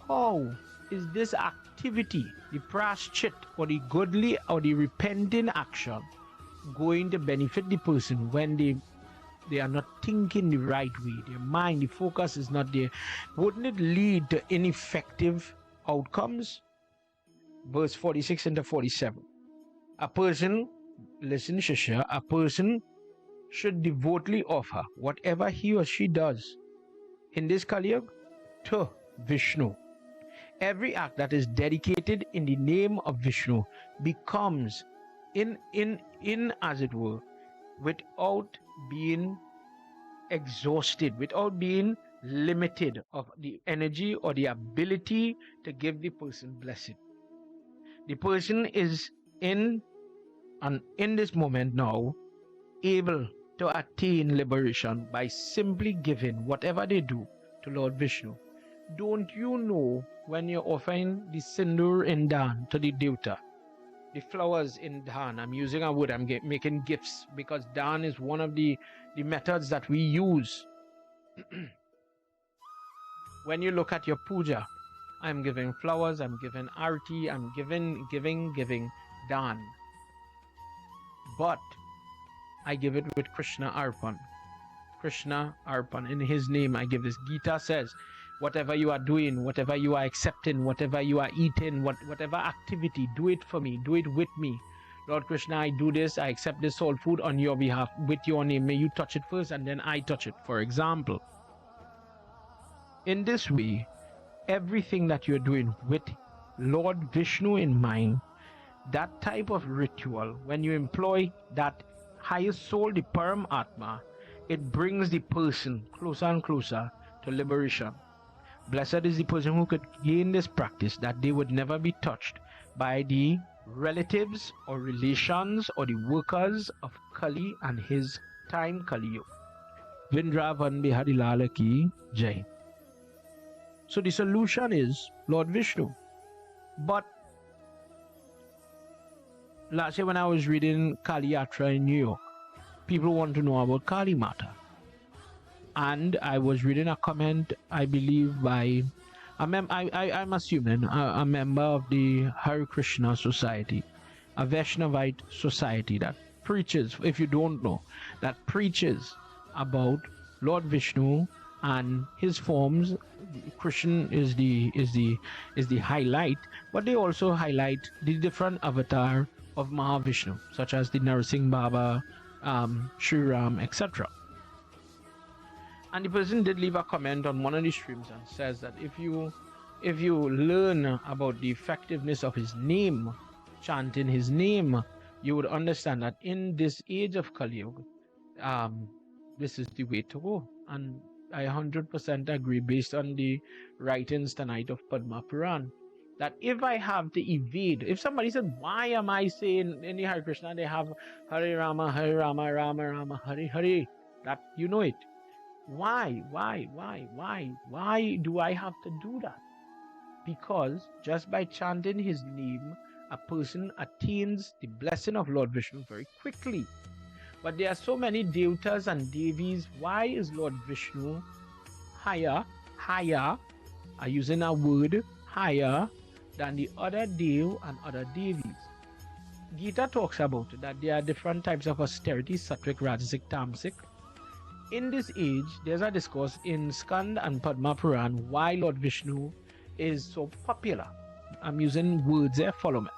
How is this activity, the praschit or the godly or the repenting action, going to benefit the person when they are not thinking the right way? Their mind, the focus is not there. Wouldn't it lead to ineffective outcomes? Verse 46 into 47. A person, listen Shishya, a person should devotedly offer whatever he or she does in this Kali Yuga to Vishnu. Every act that is dedicated in the name of Vishnu becomes in as it were, without being exhausted, without being limited of the energy or the ability to give the person blessing. The person is in this moment now able to attain liberation by simply giving whatever they do to Lord Vishnu. Don't you know, when you're offering the sindoor in Dan to the Devta, the flowers in Dan, I'm using a word, I'm making gifts, because Dan is one of the methods that we use. When you look at your puja, I'm giving flowers, I'm giving arti, I'm giving Dan. But I give it with Krishna Arpan. Krishna Arpan. In his name I give this. Gita says, whatever you are doing, whatever you are accepting, whatever you are eating, whatever activity, do it for me, do it with me. Lord Krishna, I do this, I accept this soul food on your behalf, with your name. May you touch it first and then I touch it, for example. In this way, everything that you're doing with Lord Vishnu in mind, that type of ritual, when you employ that highest soul, the Param Atma, it brings the person closer and closer to liberation. Blessed is the person who could gain this practice, that they would never be touched by the relatives or relations or the workers of Kali and his time Kali Yuga. Vrindavan Bihari Lala ki Jai. So the solution is Lord Vishnu. But last year when I was reading Kali Yatra in New York, people want to know about Kali Mata. And I was reading a comment, I believe, by I'm assuming a member of the Hare Krishna Society, a Vaishnavite society that preaches, if you don't know, that preaches about Lord Vishnu and his forms. Krishna is the highlight, but they also highlight the different avatar of Mahavishnu, such as the Narsingh Baba, Sri Ram, etc. And the person did leave a comment on one of the streams and says that if you learn about the effectiveness of his name, chanting his name, you would understand that in this age of Kali Yuga, this is the way to go. And I 100% agree, based on the writings tonight of Padma Puran, that if I have to evade, if somebody said, why am I saying in the Hare Krishna they have Hare Rama, Rama Rama, Hare Hare, that you know it. Why do I have to do that? Because just by chanting his name, a person attains the blessing of Lord Vishnu very quickly. But there are so many devatas and devis. Why is Lord Vishnu higher, using a word, higher than the other dev and other devis? Gita talks about it, that there are different types of austerity, sattvic, rajasic, tamasic. In this age, there's a discourse in Skand and Padma Puran why Lord Vishnu is so popular. I'm using words there, follow me.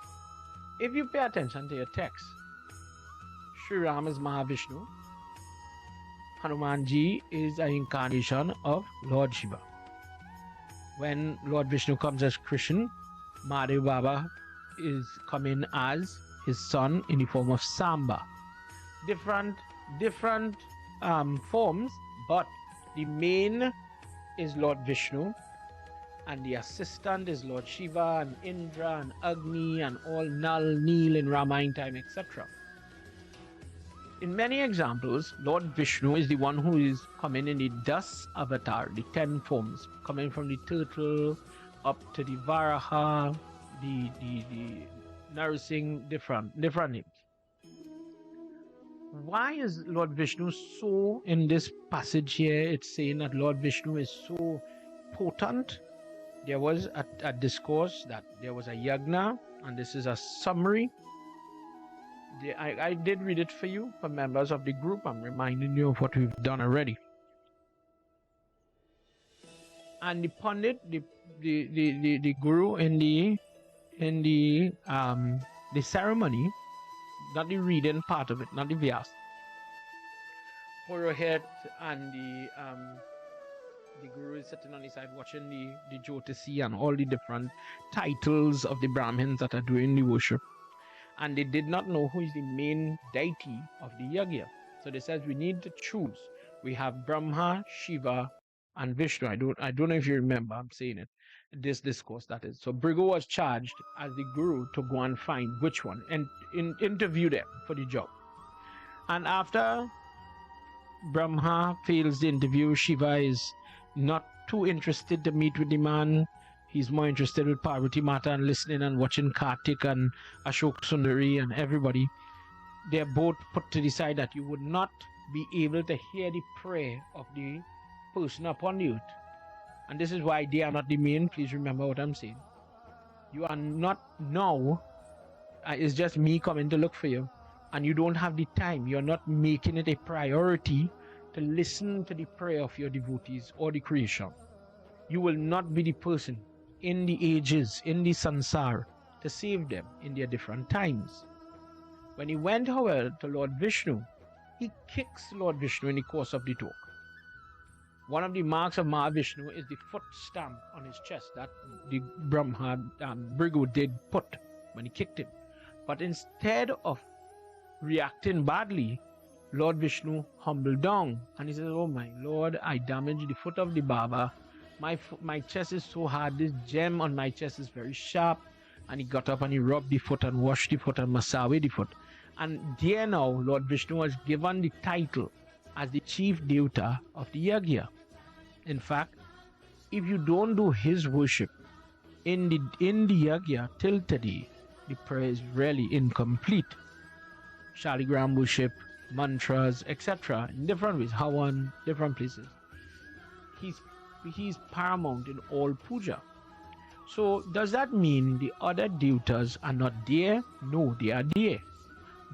If you pay attention to your text, Sri Ram is Mahavishnu, Hanumanji is an incarnation of Lord Shiva. When Lord Vishnu comes as Krishna, Mahadev Baba is coming as his son in the form of Samba. Different forms, but the main is Lord Vishnu, and the assistant is Lord Shiva and Indra and Agni and all Nal, Neel in Ramayana time, etc. In many examples, Lord Vishnu is the one who is coming in the Das avatar, the 10 forms, coming from the turtle up to the Varaha, the Narsingh, different names. Why is Lord Vishnu so, in this passage here, it's saying that Lord Vishnu is so potent? There was a discourse that there was a Yagna, and this is a summary. I did read it for you, for members of the group. I'm reminding you of what we've done already. And the Pandit, the Guru in the ceremony, not the reading part of it, not the Vyas, Purohit and the Guru is sitting on his side watching the Jyotisi and all the different titles of the Brahmins that are doing the worship. And they did not know who is the main deity of the Yagya. So they said, we need to choose. We have Brahma, Shiva, and Vishnu. I don't know if you remember, I'm saying it. This discourse, that is. So Brigu was charged as the Guru to go and find which one and interview them for the job. And after Brahma fails the interview, Shiva is not too interested to meet with the man. He's more interested with Parvati Mata and listening and watching Kartik and Ashok Sundari and everybody. They're both put to the side that you would not be able to hear the prayer of the person upon the earth. And this is why they are not the main. Please remember what I'm saying. You are not now. It's just me coming to look for you. And you don't have the time. You're not making it a priority to listen to the prayer of your devotees or the creation. You will not be the person in the ages, in the sansar, to save them in their different times. When he went, however, to Lord Vishnu, he kicks Lord Vishnu in the course of the talk. One of the marks of Mahavishnu is the foot stamp on his chest that the Brahma Brigu did put when he kicked him. But instead of reacting badly, Lord Vishnu humbled down and he says, oh my Lord, I damaged the foot of the Baba. My chest is so hard, this gem on my chest is very sharp. And he got up and he rubbed the foot and washed the foot and massaged the foot. And there now, Lord Vishnu was given the title as the chief devata of the Yagya. In fact, if you don't do his worship in the Yagya till today, the prayer is really incomplete. Shaligram worship, mantras, etc. in different ways, Hawan, different places. He's paramount in all puja. So does that mean the other devatas are not there? No, they are there.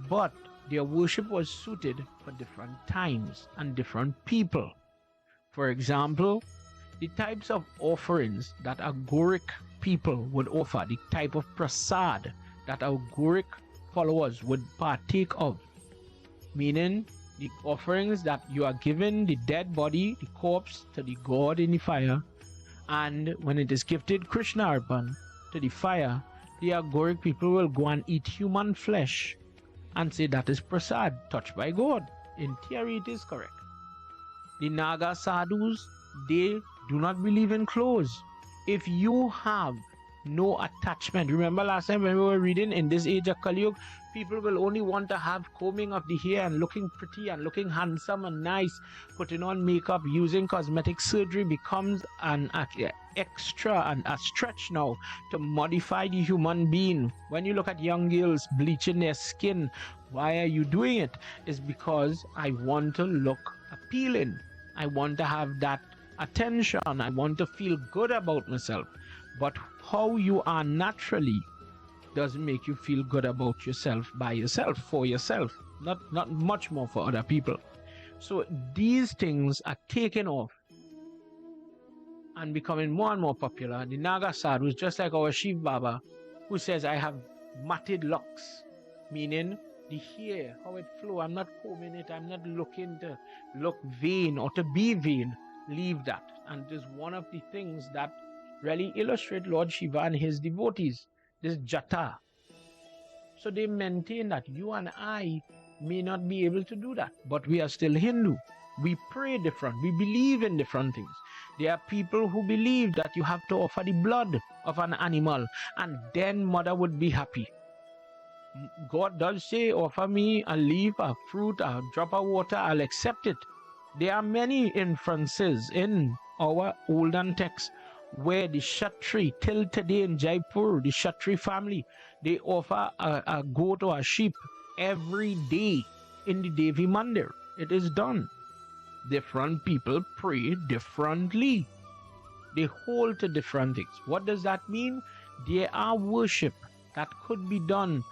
But their worship was suited for different times and different people. For example, the types of offerings that Agoric people would offer, the type of prasad that Agoric followers would partake of, meaning the offerings that you are giving the dead body, the corpse, to the god in the fire, and when it is gifted Krsna Arpan to the fire, the Agoric people will go and eat human flesh and say that is prasad, touched by God. In theory, it is correct. The Naga sadhus, they do not believe in clothes. If you have no attachment, remember last time when we were reading, in this age of Kali Yuga, people will only want to have combing of the hair and looking pretty and looking handsome and nice. Putting on makeup, using cosmetic surgery becomes an extra and a stretch now to modify the human being. When you look at young girls bleaching their skin, why are you doing it? It's because I want to look appealing. I want to have that attention. I want to feel good about myself. But how you are naturally doesn't make you feel good about yourself, by yourself, for yourself, not much more for other people. So these things are taken off and becoming more and more popular. The Naga sadhu is just like our Shiv Baba, who says, I have matted locks, meaning the hair, how it flow. I'm not combing it. I'm not looking to look vain or to be vain. Leave that. And it is one of the things that really illustrate Lord Shiva and his devotees, this jata. So they maintain that you and I may not be able to do that, but we are still Hindu. We pray different. We believe in different things. There are people who believe that you have to offer the blood of an animal and then mother would be happy. God does say, offer me a leaf, a fruit, a drop of water, I'll accept it. There are many inferences in our olden texts where the Kshatri, till today in Jaipur, the Kshatri family, they offer a goat or a sheep every day in the Devi Mandir. It is done. Different people pray differently. They hold to different things. What does that mean? There are worship that could be done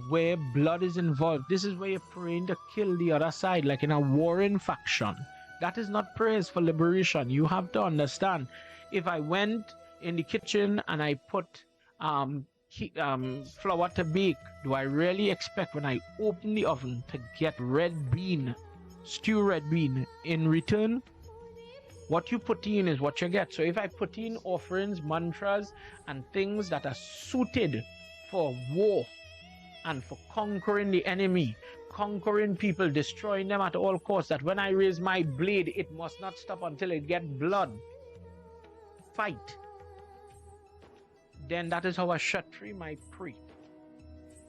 where blood is involved. This is where you're praying to kill the other side, like in a warring faction. That is not prayers for liberation. You have to understand, if I went in the kitchen and I put flour to bake, do I really expect when I open the oven to get red bean, stew red bean in return? What you put in is what you get. So if I put in offerings, mantras, and things that are suited for war and for conquering the enemy, conquering people, destroying them at all costs, that when I raise my blade, it must not stop until it gets blood. Fight. Then that is how a Kshatri might pray.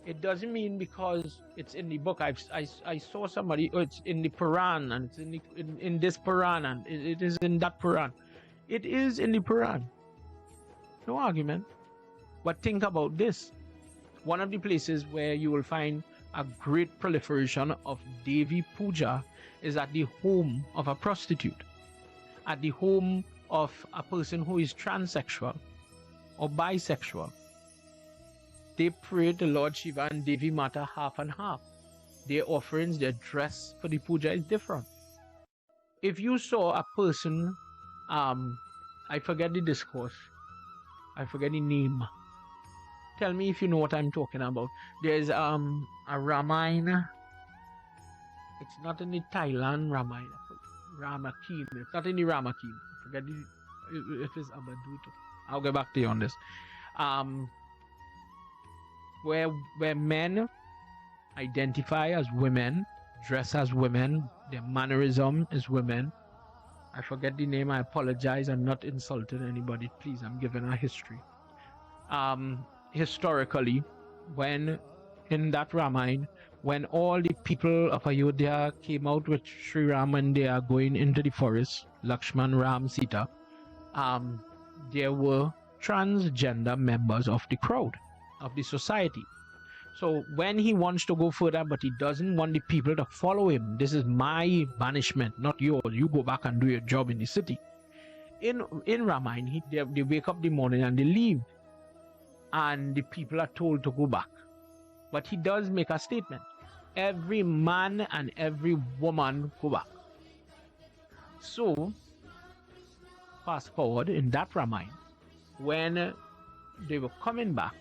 It doesn't mean because it's in the book. I saw somebody, oh, it's in the Puran, and it's in this Puran, and it is in that Puran. It is in the Puran. No argument. But think about this. One of the places where you will find a great proliferation of Devi Puja is at the home of a prostitute, at the home of a person who is transsexual or bisexual. They pray to Lord Shiva and Devi Mata half and half. Their offerings, their dress for the puja is different. If you saw a person, I forget the discourse, I forget the name. Tell me if you know what I'm talking about. There's a Ramayana. It's not in the Thailand Ramayana. Ramakin. It's not in the Ramakin. I forget if it's Abadut. I'll get back to you on this. Where men identify as women, dress as women, their mannerism is women. I forget the name. I apologize. I'm not insulting anybody. Please, I'm giving a history. Historically, when in that Ramayana, when all the people of Ayodhya came out with Sri Ram and they are going into the forest, Lakshman, Ram, Sita, there were transgender members of the crowd, of the society. So when he wants to go further, but he doesn't want the people to follow him, this is my banishment, not yours. You go back and do your job in the city. In Ramayana, they wake up in the morning and they leave. And the people are told to go back. But he does make a statement. Every man and every woman go back. So fast forward in that Ramayana, when they were coming back,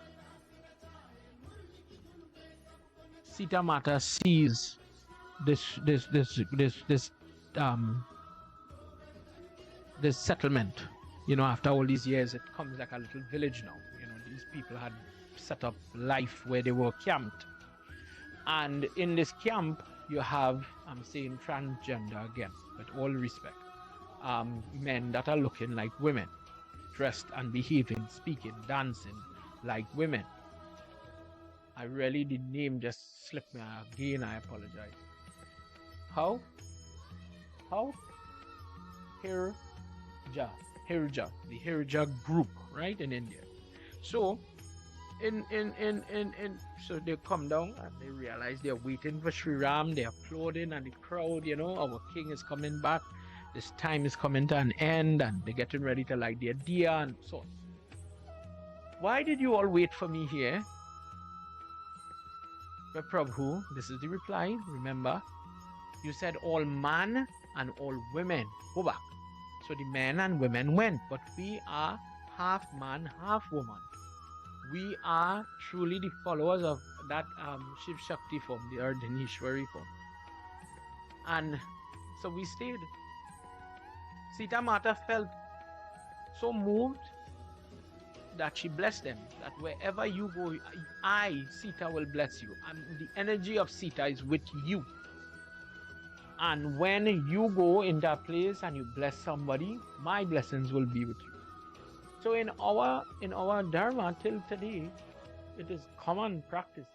Sita Mata sees this settlement. After all these years, it comes like a little village now. These people had set up life where they were camped. And in this camp, you have, I'm saying transgender again, with all respect, men that are looking like women, dressed and behaving, speaking, dancing like women. The name just slipped me again, I apologize. How? Hirja, the Hirja group, right, in India. So, so they come down and they realize they're waiting for Sri Ram, they're applauding, and the crowd, our king is coming back, this time is coming to an end, and they're getting ready to light their diya and so on. Why did you all wait for me here? But Prabhu, this is the reply, remember, you said all man and all women go back. So the men and women went, but we are half man, half woman. We are truly the followers of that Shiv Shakti form, the Ardhanishwari form. And so we stayed. Sita Mata felt so moved that she blessed them, that wherever you go, I, Sita, will bless you. And the energy of Sita is with you. And when you go in that place and you bless somebody, my blessings will be with you. So in our Dharma till today, it is common practice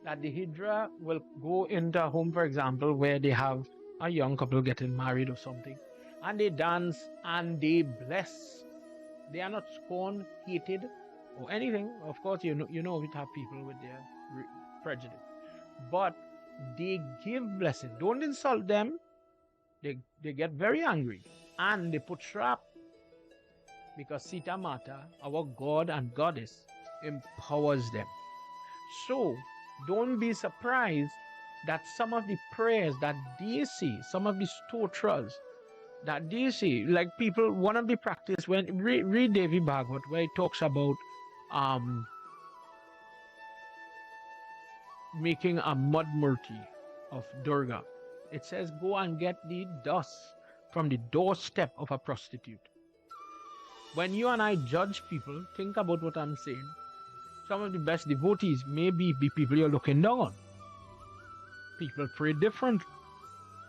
that the Hijra will go into a home, for example, where they have a young couple getting married or something, and they dance and they bless. They are not scorned, hated, or anything. Of course, we have people with their prejudice, but they give blessing. Don't insult them. They get very angry and they put trap, because Sita Mata, our God and Goddess, empowers them. So don't be surprised that some of the prayers that they say, some of the stotras that they say, like people, one of the practice, when read Devi Bhagavad, where it talks about making a mud murti of Durga. It says, go and get the dust from the doorstep of a prostitute. When you and I judge people, think about what I'm saying. Some of the best devotees may be people you're looking down on. People pray different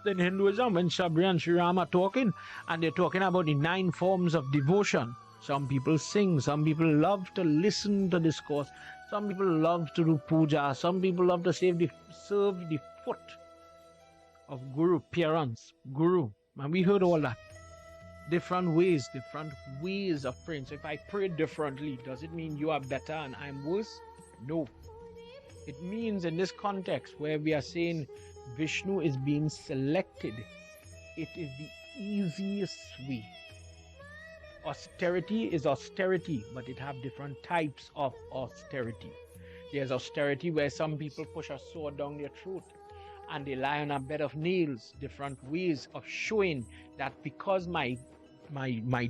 than Hinduism. When Sabri and Sri Ram are talking, and they're talking about the 9 forms of devotion. Some people sing, some people love to listen to discourse, some people love to do puja, some people love to serve the foot of Guru, parents, Guru. And we heard all that. Different ways of praying. So if I pray differently, does it mean you are better and I'm worse? No. It means in this context where we are saying Vishnu is being selected, it is the easiest way. Austerity is austerity, but it have different types of austerity. There's austerity where some people push a sword down their throat and they lie on a bed of nails. Different ways of showing that because my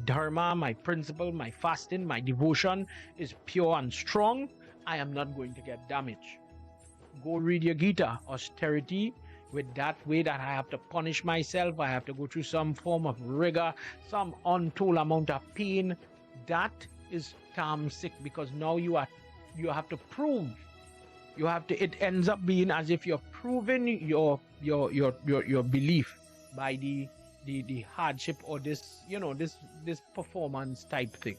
dharma, my principle, my fasting, my devotion is pure and strong, I am not going to get damaged. Go read your Gita. Austerity with that way that I have to punish myself, I have to go through some form of rigor, some untold amount of pain. That is tamasic, because now you have to prove. It ends up being as if you're proving your belief by the hardship or this performance type thing,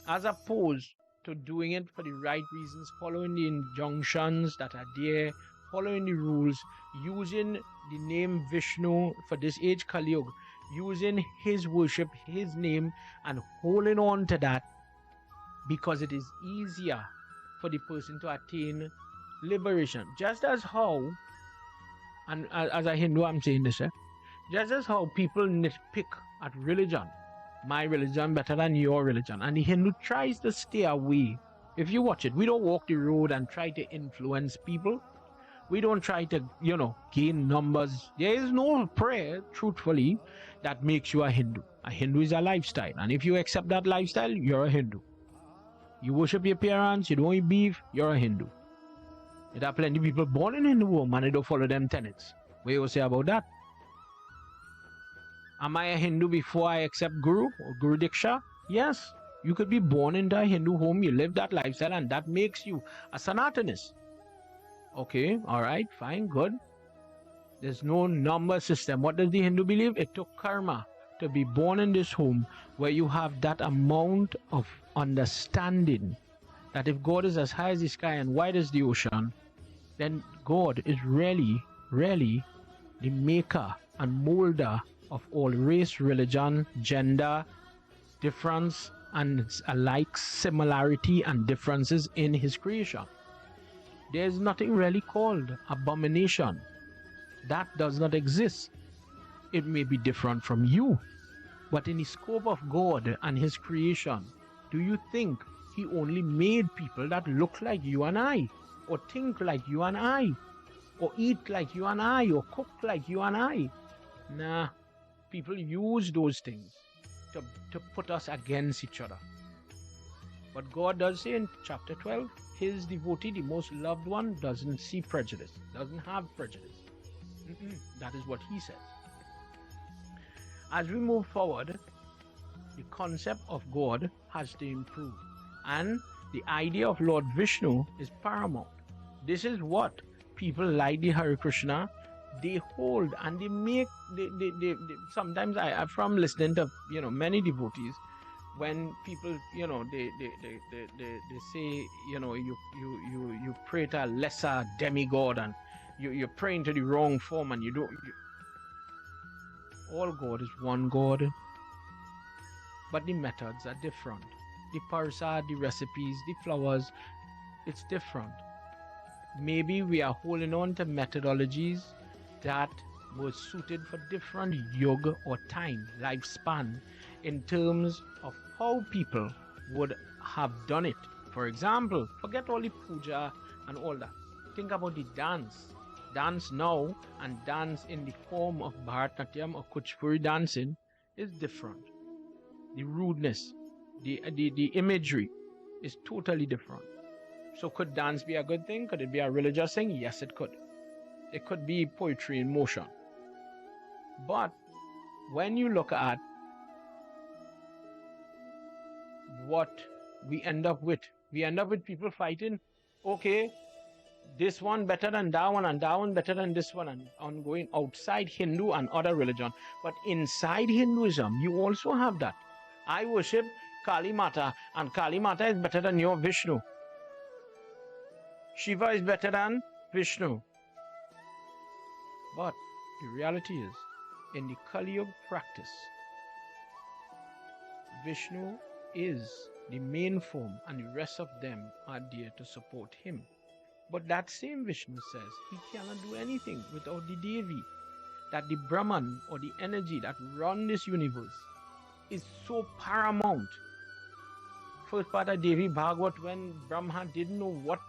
as opposed to doing it for the right reasons, following the injunctions that are there, following the rules, using the name Vishnu for this age Kali Yuga, using his worship, his name, and holding on to that, because it is easier for the person to attain liberation. Just as how, and as a Hindu I'm saying this, just as how people nitpick at religion, my religion better than your religion, and the Hindu tries to stay away. If you watch it, we don't walk the road and try to influence people. We don't try to, gain numbers. There is no prayer, truthfully, that makes you a Hindu. A Hindu is a lifestyle. And if you accept that lifestyle, you're a Hindu. You worship your parents, you don't eat beef, you're a Hindu. There are plenty of people born in Hindu home and they don't follow them tenets. What do you say about that? Am I a Hindu before I accept Guru or Guru Diksha? Yes. You could be born into a Hindu home, you live that lifestyle, and that makes you a Sanatanist. Okay, all right, fine, good. There's no number system. What does the Hindu believe? It took karma to be born in this home where you have that amount of understanding that if God is as high as the sky and wide as the ocean, then God is really, really the maker and molder of all race, religion, gender, difference, and alike similarity and differences in his creation. There's nothing really called abomination. That does not exist. It may be different from you, but in the scope of God and his creation, do you think he only made people that look like you and I, or think like you and I, or eat like you and I, or cook like you and I? Nah, people use those things to put us against each other. But God does say in chapter 12, his devotee, the most loved one, doesn't see prejudice, doesn't have prejudice. That is what he says. As we move forward, the concept of God has to improve, and the idea of Lord Vishnu is paramount. This is what people like the Hare Krishna, they hold, and they make, they sometimes I from listening to, many devotees, when people, they say, you pray to a lesser demigod, and you're praying to the wrong form, and all God is one God, but the methods are different. The parsad, the recipes, the flowers, it's different. Maybe we are holding on to methodologies that were suited for different yoga or time, lifespan, in terms of how people would have done it. For example, forget all the puja and all that. Think about the dance. Dance now and dance in the form of Bharatanatyam or Kuchipuri dancing is different. The rudeness, the imagery is totally different. So could dance be a good thing? Could it be a religious thing? Yes, it could. It could be poetry in motion. But when you look at what we end up with people fighting. Okay, this one better than that one, and that one better than this one, and ongoing outside Hindu and other religion. But inside Hinduism, you also have that. I worship Kali Mata, and Kali Mata is better than your Vishnu. Shiva is better than Vishnu. But the reality is, in the Kali Yuga practice, Vishnu is the main form, and the rest of them are there to support him. But that same Vishnu says he cannot do anything without the Devi. That the Brahman, or the energy that runs this universe, is so paramount. First part of Devi Bhagavad, when Brahma didn't know what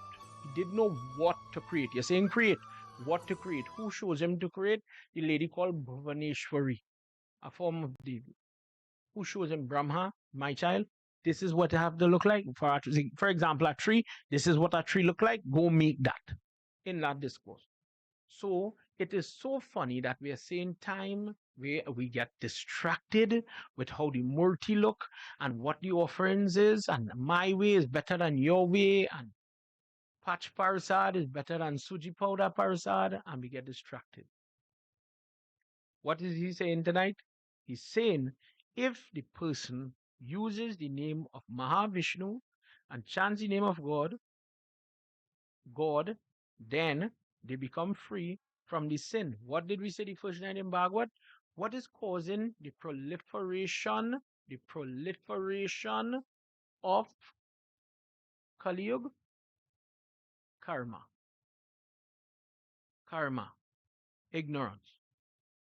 to create. You're saying create. What to create? Who shows him to create? The lady called Bhuvaneshwari, a form of Devi. Who shows him? Brahma, my child, this is what it have to look like. For example, a tree, this is what a tree look like. Go make that in that discourse. So it is so funny that we are saying time where we get distracted with how the murti look and what the offerings is, and my way is better than your way, and Pach Parsad is better than Suji powder Parsad, and we get distracted. What is he saying tonight? He's saying if the person uses the name of Mahavishnu and chants the name of God, then they become free from the sin. What did we say the first night in Bhagavad? What is causing the proliferation of Kali Yuga? Karma, ignorance.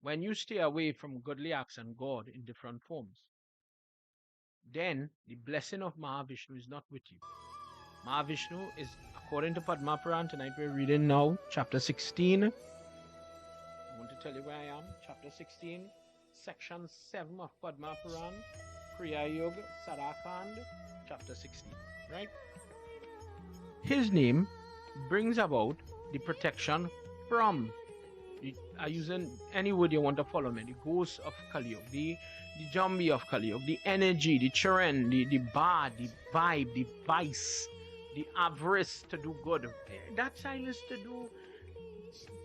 When you stay away from godly acts and God in different forms, then the blessing of Mahavishnu is not with you. Mahavishnu is a According to Padma Puran, tonight we're reading now chapter 16. I want to tell you where I am. Chapter 16, section 7 of Padma Puran, Kriya Yoga, Sadakand, chapter 16. Right? His name brings about the protection from. I using any word you want to follow me. The ghost of Kali Yuga, the zombie of Kali Yuga, the energy, the churn, the bad, the vibe, the vice, the avarice to do good. That's I used to do.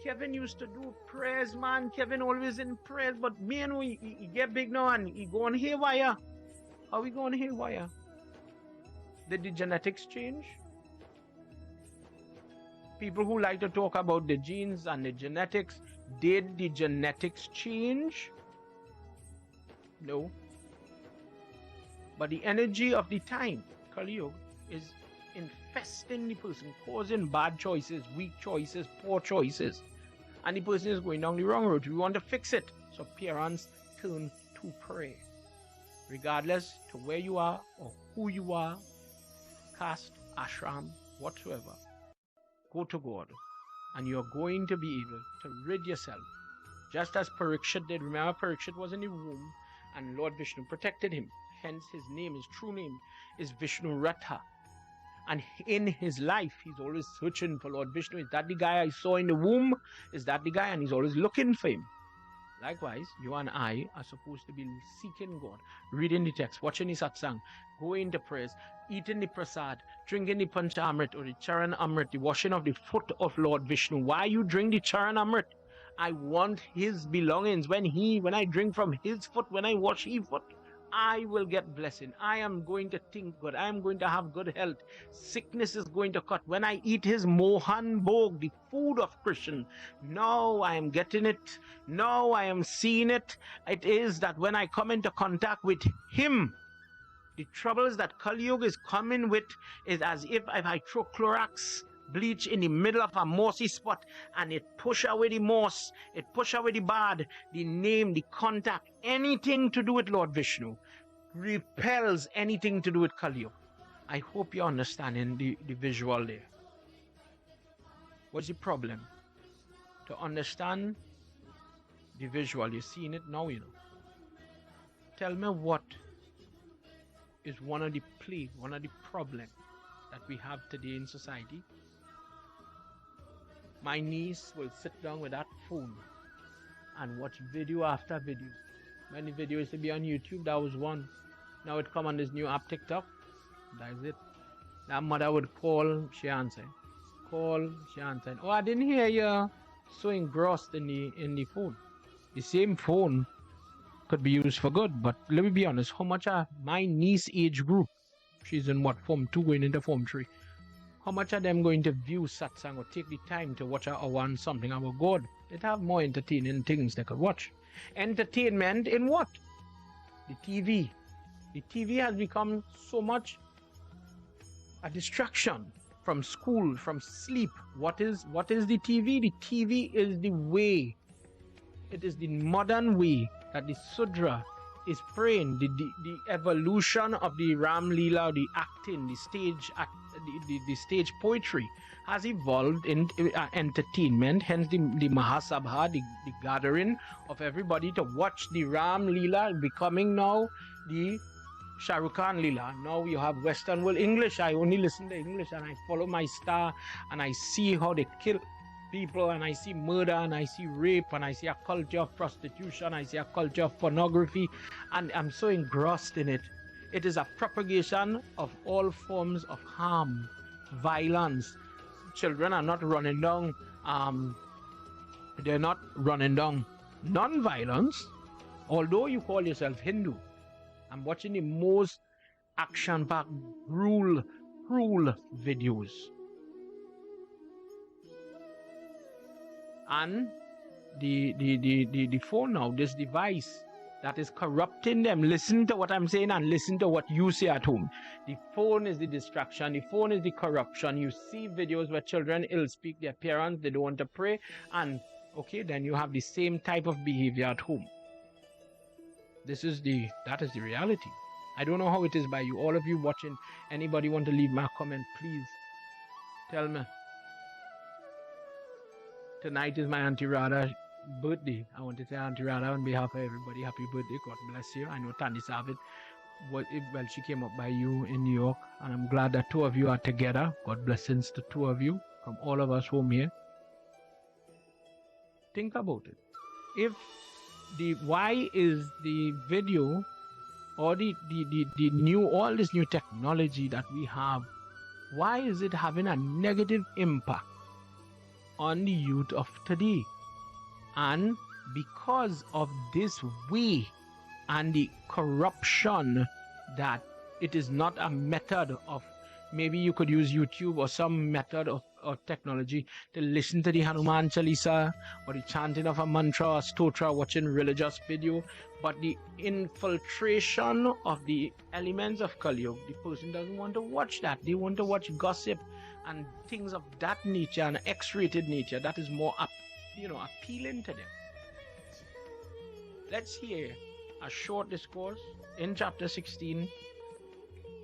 Kevin used to do prayers, man. Kevin always in prayers, but me and he get big now and he going haywire. How we going haywire? Did the genetics change? People who like to talk about the genes and the genetics, did the genetics change? No. But the energy of the time, Kali Yuga, is infesting the person, causing bad choices, weak choices, poor choices. And the person is going down the wrong road. We want to fix it. So parents turn to prayer. Regardless to where you are or who you are, caste, ashram, whatsoever. Go to God, and you're going to be able to rid yourself. Just as Parikshit did. Remember, Parikshit was in the womb, and Lord Vishnu protected him. Hence, his name, his true name, is Vishnu Ratha. And in his life, he's always searching for Lord Vishnu. Is that the guy I saw in the womb? Is that the guy? And he's always looking for him. Likewise, you and I are supposed to be seeking God, reading the text, watching the satsang, going to prayers, eating the prasad, drinking the panchamrit or the charan amrit, the washing of the foot of Lord Vishnu. Why you drink the charan amrit? I want his belongings. When I drink from his foot, when I wash his foot, I will get blessing. I am going to think good. I am going to have good health. Sickness is going to cut. When I eat his Mohan Bhog, the food of Krishna, now I am getting it. Now I am seeing it. It is that when I come into contact with him, the troubles that Kali Yuga is coming with is as if I throw Clorox bleach in the middle of a mossy spot and it push away the moss, it push away the bad, the name, the contact, anything to do with Lord Vishnu repels anything to do with Kali Yuga. I hope you're understanding the visual there. What's the problem? To understand the visual, you're seeing it now, you know. Tell me what is one of the problems that we have today in society. My niece will sit down with that phone and watch video after video. When the video used to be on YouTube, that was one. Now it come on this new app, TikTok. That's it. That mother would call, she answered. Call, she answered. Oh, I didn't hear you. So engrossed in the phone. The same phone could be used for good, but let me be honest, how much are my niece age group, she's in what, Form 2 going into Form 3, how much are them going to view satsang or take the time to watch an hour on something about God? They'd have more entertaining things they could watch. Entertainment in what? The TV. The TV has become so much a distraction from school, from sleep. What is the TV? The TV is the way. It is the modern way that the Sudra is praying. The evolution of the Ram Leela, the acting, the stage poetry has evolved in entertainment. Hence the Mahasabha, the gathering of everybody to watch the Ram Leela becoming now the Shah Rukh Khan Leela. Now you have Western world English. I only listen to English and I follow my star and I see how they kill people, and I see murder, and I see rape, and I see a culture of prostitution, I see a culture of pornography, and I'm so engrossed in it. It is a propagation of all forms of harm, violence. Children are not running down, they're not running down non-violence, although you call yourself Hindu. I'm watching the most action-packed, cruel videos. And the phone now, this device that is corrupting them. Listen to what I'm saying and listen to what you say at home. The phone is the distraction. The phone is the corruption. You see videos where children ill speak their parents. They don't want to pray. And okay, then you have the same type of behavior at home. That is the reality. I don't know how it is by you. All of you watching, anybody want to leave my comment, please Tell me. Tonight is my Auntie Radha's birthday. I want to say, Auntie Radha, on behalf of everybody, happy birthday. God bless you. I know Tandy Savit, well, she came up by you in New York, and I'm glad that two of you are together. God blessings to two of you from all of us home here. Think about it. If why is the video or the new, all this new technology that we have, why is it having a negative impact on the youth of today? And because of this way and the corruption, that it is not a method of, maybe you could use YouTube or some method of technology to listen to the Hanuman Chalisa or the chanting of a mantra or stotra, watching religious video, but the infiltration of the elements of Kali Yuga, the person doesn't want to watch that. They want to watch gossip and things of that nature, and X-rated nature that is more appealing to them. Let's hear a short discourse in chapter 16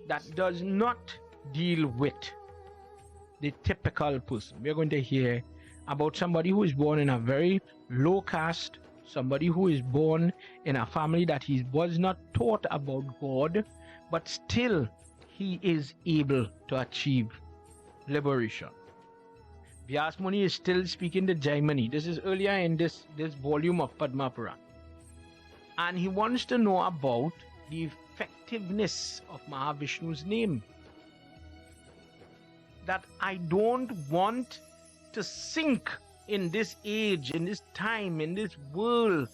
that does not deal with the typical person. We're going to hear about somebody who is born in a very low caste, somebody who is born in a family that he was not taught about God, but still he is able to achieve liberation. Vyas Muni is still speaking to Jaimani. This is earlier in this volume of Padma Puran. And he wants to know about the effectiveness of Mahavishnu's name. That I don't want to sink in this age, in this time, in this world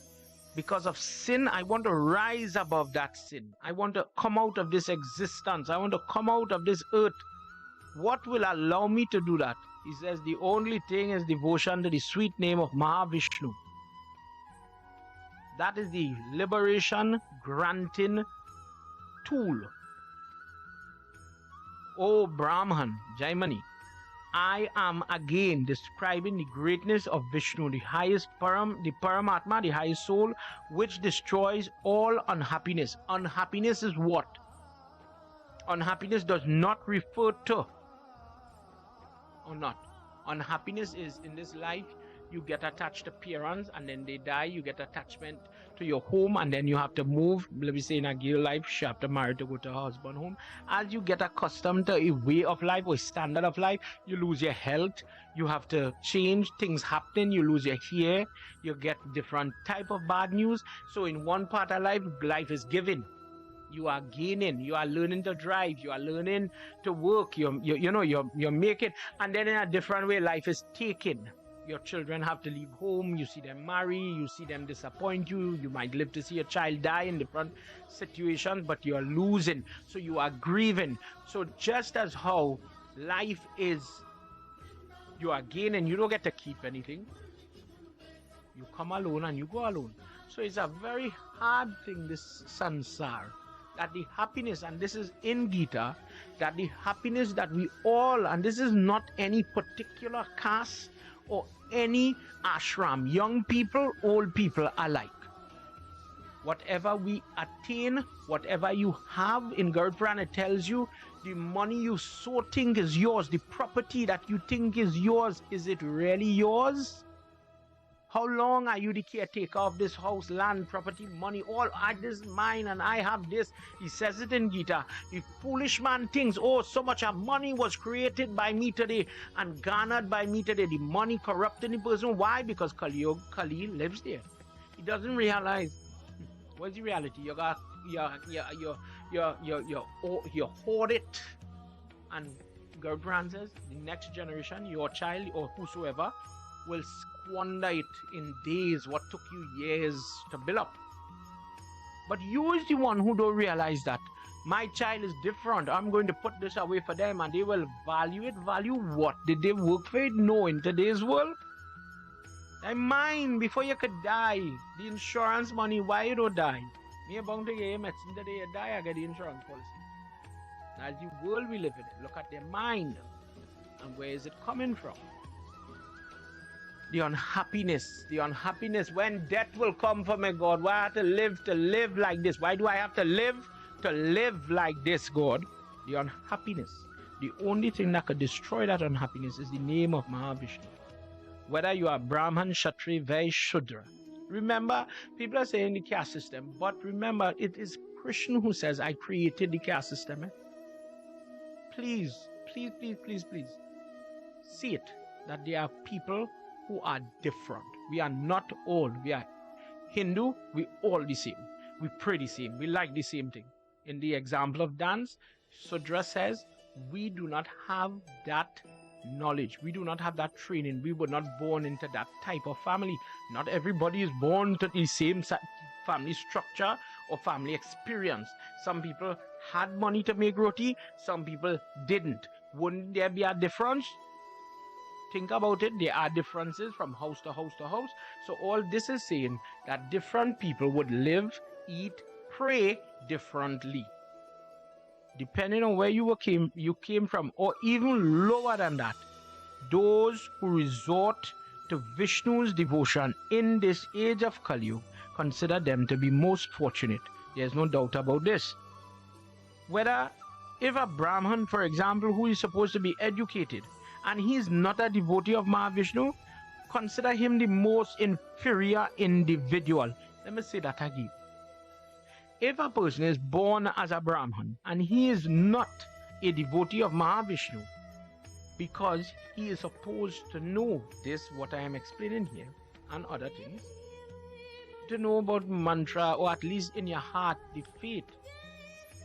because of sin. I want to rise above that sin. I want to come out of this existence. I want to come out of this earth. What will allow me to do that? He says the only thing is devotion to the sweet name of Mahavishnu. That is the liberation granting tool. O Brahman, Jaimani, I am again describing the greatness of Vishnu, the highest the Paramatma, the highest soul, which destroys all unhappiness. Unhappiness is what? Unhappiness does not refer to, or not. Unhappiness is in this life, you get attached to parents and then they die, you get attachment to your home and then you have to move. Let me say in a girl life, she have to marry to go to her husband home. As you get accustomed to a way of life or a standard of life, you lose your health, you have to change, things happen, you lose your hair, you get different type of bad news. So in one part of life, life is given. You are gaining, you are learning to drive, you are learning to work, you're making, and then in a different way, life is taken. Your children have to leave home, you see them marry, you see them disappoint you, you might live to see a child die in different situations, but you're losing, so you are grieving. So just as how life is, you are gaining, you don't get to keep anything. You come alone and you go alone. So it's a very hard thing, this sansar, that the happiness, and this is in Gita, that the happiness that we all, and this is not any particular caste, or any ashram, young people, old people alike. Whatever we attain, whatever you have in Gurupran, it tells you the money you so think is yours, the property that you think is yours, is it really yours? How long are you the caretaker of this house, land, property, money, all this is mine and I have this? He says it in Gita. The foolish man thinks, oh, so much of money was created by me today and garnered by me today. The money corrupting the person. Why? Because Kali lives there. He doesn't realize. What's the reality? You hoard it. And Gurupran says, the next generation, your child or whosoever, will squander it in days what took you years to build up. But you is the one who don't realize that my child is different. I'm going to put this away for them and they will value it. Value what? Did they work for it? No. In today's world, they're mine before you could die. The insurance money, why you don't die? Me about to get medicine today, you die, I get the insurance policy. That's the world we live in. Look at their mind and where is it coming from? The unhappiness, when death will come for me, God. Why I have to live like this? Why do I have to live like this, God? The unhappiness, The only thing that could destroy that unhappiness is the name of Mahavishnu. Whether you are Brahman, Kshatriya, Vaishya, Shudra. Remember, people are saying the caste system, but remember, it is Krishna who says, I created the caste system. Please, please, please, please, please, see it, that there are people who are different. We are not all. We are Hindu, we all the same. We pray the same. We like the same thing. In the example of dance, Sudra says, we do not have that knowledge. We do not have that training. We were not born into that type of family. Not everybody is born to the same family structure or family experience. Some people had money to make roti, some people didn't. Wouldn't there be a difference? Think about it. There are differences from house to house to house. So all this is saying that different people would live, eat, pray differently. Depending on where you came from, or even lower than that, those who resort to Vishnu's devotion in this age of Kali Yuga, consider them to be most fortunate. There's no doubt about this. If a Brahman, for example, who is supposed to be educated, and he is not a devotee of Mahavishnu, consider him the most inferior individual. Let me say that again. If a person is born as a Brahman and he is not a devotee of Mahavishnu, because he is supposed to know this, what I am explaining here, and other things, to know about mantra, or at least in your heart, the faith,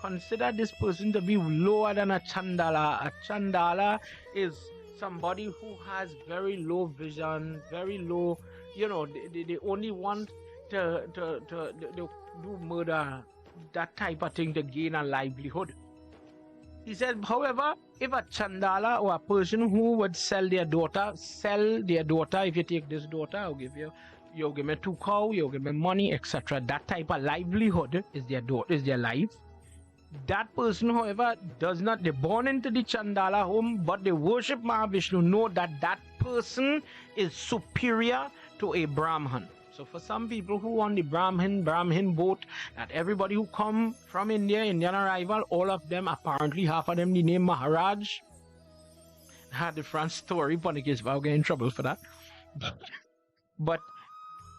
consider this person to be lower than a Chandala. A Chandala is somebody who has very low vision, very low, they only want to do murder, that type of thing to gain a livelihood. He said, however, if a Chandala or a person who would sell their daughter, if you take this daughter, you'll give me 2 cows, you'll give me money, etc. That type of livelihood is their life. That person, however, they're born into the Chandala home, but they worship Mahavishnu, know that that person is superior to a Brahman. So for some people who on the Brahmin boat, that everybody who come from India, Indian arrival, all of them, apparently half of them, the name Maharaj. I had a different story, but in case I'll get in trouble for that. But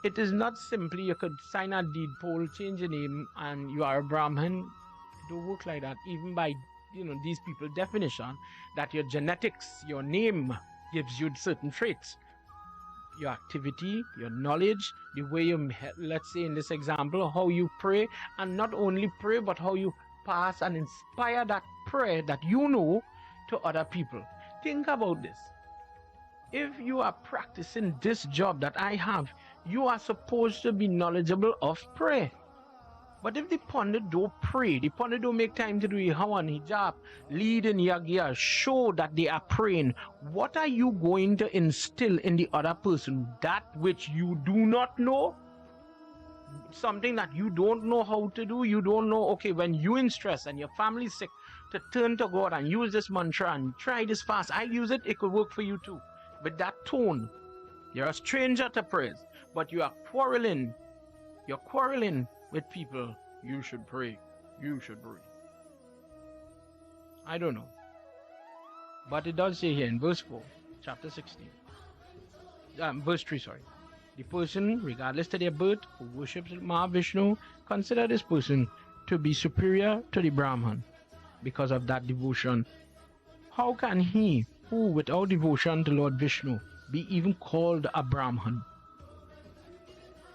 it is not simply you could sign a deed poll, change your name, and you are a Brahmin. It don't work like that. Even by these people's definition, that your genetics, your name gives you certain traits. Your activity, your knowledge, the way you, let's say in this example, how you pray, and not only pray, but how you pass and inspire that prayer that to other people. Think about this. If you are practicing this job that I have, you are supposed to be knowledgeable of prayer. But if the Pandit don't pray, the Pandit don't make time to do Hawan, Hijab, lead in Yagna, show that they are praying, what are you going to instill in the other person? That which you do not know? Something that you don't know how to do, you don't know, okay, when you're in stress and your family's sick, to turn to God and use this mantra and try this fast. I'll use it, it could work for you too. With that tone, you're a stranger to prayers, but you are quarreling. You're quarreling with people. You should pray. You should pray. I don't know. But it does say here in verse 4, chapter 16. Verse 3, sorry. The person, regardless of their birth, who worships Mahavishnu, consider this person to be superior to the Brahman because of that devotion. How can he who without devotion to Lord Vishnu be even called a Brahman?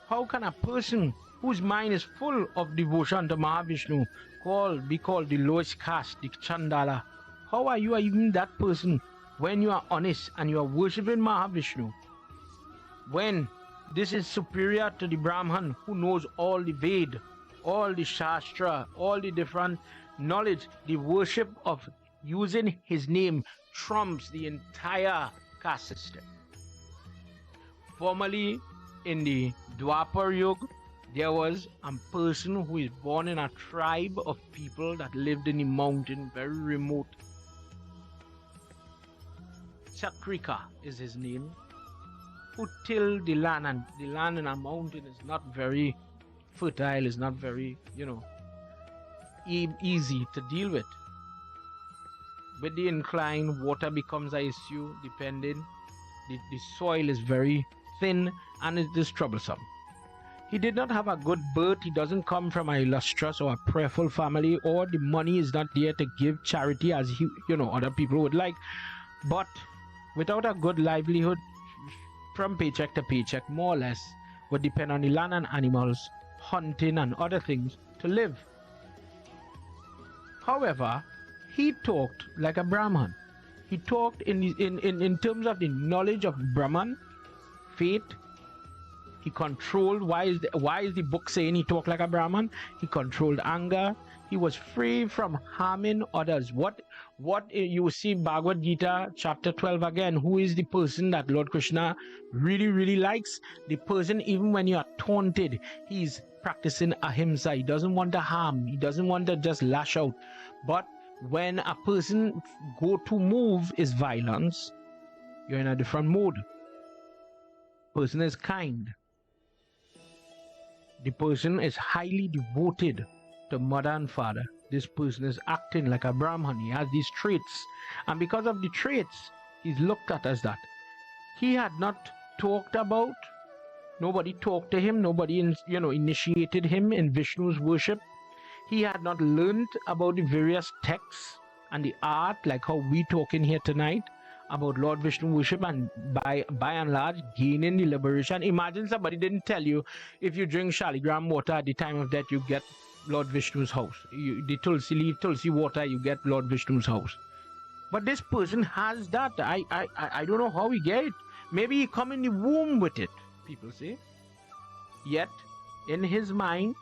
How can a person whose mind is full of devotion to Mahavishnu be called the lowest caste, the Chandala? How are you even that person when you are honest and you are worshipping Mahavishnu? When this is superior to the Brahman who knows all the Ved, all the Shastra, all the different knowledge, the worship of using his name trumps the entire caste system. Formerly, in the Dwapar Yuga, there was a person who is born in a tribe of people that lived in the mountain, very remote. Cakrika is his name, who tilled the land, and the land in a mountain is not very fertile, is not very, easy to deal with. with the incline, water becomes an issue depending. The soil is very thin and it is troublesome. He did not have a good birth. He doesn't come from an illustrious or a prayerful family, or the money is not there to give charity as other people would like. But without a good livelihood, from paycheck to paycheck, more or less, would depend on the land and animals, hunting and other things to live. However, he talked like a Brahman. He talked in terms of the knowledge of Brahman, faith. He controlled. Why is the book saying he talked like a Brahman? He controlled anger. He was free from harming others. What you see Bhagavad Gita chapter 12 again. Who is the person that Lord Krishna really, really likes? The person, even when you are taunted, he's practicing ahimsa. He doesn't want to harm. He doesn't want to just lash out. But when a person go-to move is violence, you're in a different mode. Person is kind. The person is highly devoted to mother and father. This person is acting like a Brahman. He has these traits. And because of the traits, he's looked at as that. He had not talked about, nobody talked to him, nobody initiated him in Vishnu's worship. He had not learned about the various texts and the art, like how we talk in here tonight about Lord Vishnu worship, and by and large gaining the liberation. Imagine somebody didn't tell you if you drink Shaligram water at the time of death, you get Lord Vishnu's house. The Tulsi leaf, Tulsi water, you get Lord Vishnu's house. But this person has that. I don't know how he get it. Maybe he come in the womb with it, people say. Yet, in his mind,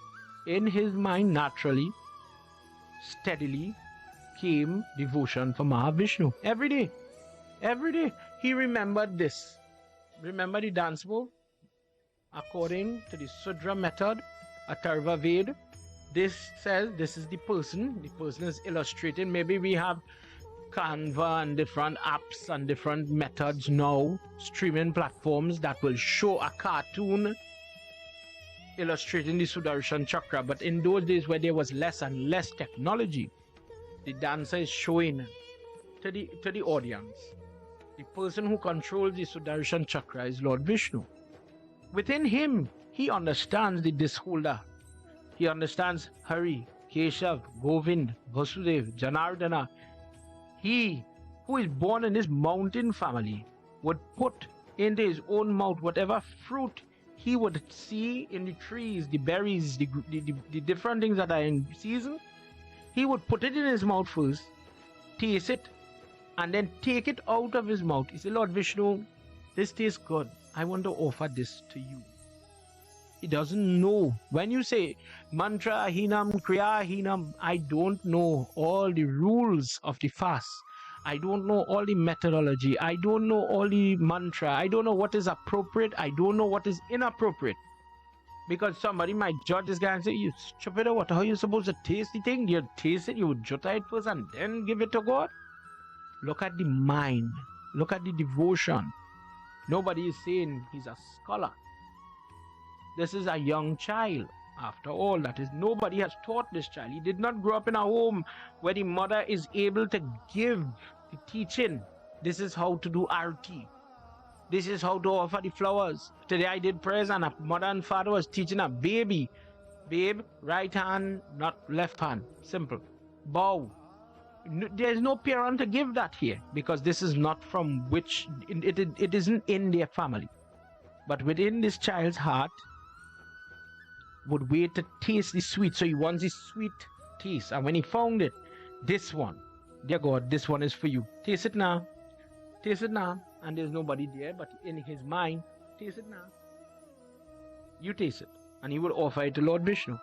naturally, steadily came devotion for Mahavishnu. Every day, he remembered this. Remember the dance move? According to the Sudra method, Atharva Ved, this says this is the person. The person is illustrated. Maybe we have Canva and different apps and different methods now, streaming platforms that will show a cartoon illustrating the Sudarshan Chakra. But in those days where there was less and less technology, the dancer is showing to the audience. The person who controls the Sudarshan Chakra is Lord Vishnu. Within him, he understands the disholder. He understands Hari, Keshav, Govind, Vasudev, Janardana. He who is born in this mountain family would put into his own mouth whatever fruit he would see in the trees, the berries, the different things that are in season. He would put it in his mouth first, taste it, and then take it out of his mouth. He said, Lord Vishnu, this tastes good. I want to offer this to you. He doesn't know. When you say mantra hinam, kriya hinam, I don't know all the rules of the fast. I don't know all the methodology. I don't know all the mantra. I don't know what is appropriate. I don't know what is inappropriate. Because somebody might judge this guy and say, you stupid, what? How are you supposed to taste the thing? You taste it, you would jota it first and then give it to God? Look at the mind. Look at the devotion. Nobody is saying he's a scholar. This is a young child. After all, that is, nobody has taught this child. He did not grow up in a home where the mother is able to give the teaching. This is how to do arti. This is how to offer the flowers. Today I did prayers and a mother and father was teaching a baby. Babe, right hand, not left hand. Simple. Bow. There's no parent to give that here because this is not from which, it isn't in their family. But within this child's heart, would wait to taste the sweet. So he wants the sweet taste. And when he found it, this one, dear God, this one is for you. Taste it now. Taste it now. And there's nobody there, but in his mind, taste it now. You taste it. And he would offer it to Lord Vishnu.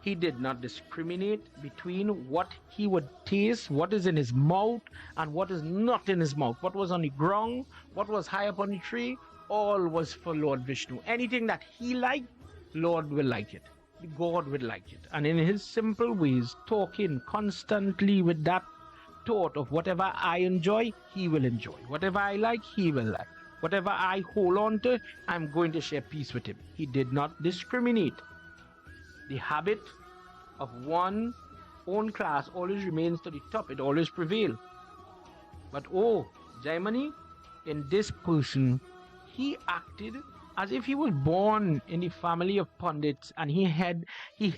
He did not discriminate between what he would taste, what is in his mouth, and what is not in his mouth. What was on the ground, what was high up on the tree, all was for Lord Vishnu. Anything that he liked, Lord will like it. God will like it. And in his simple ways, talking constantly with that thought of whatever I enjoy, he will enjoy. Whatever I like, he will like. Whatever I hold on to, I'm going to share peace with him. He did not discriminate. The habit of one own class always remains to the top. It always prevails. But oh, Jaimani, in this person, he acted as if he was born in the family of pundits and he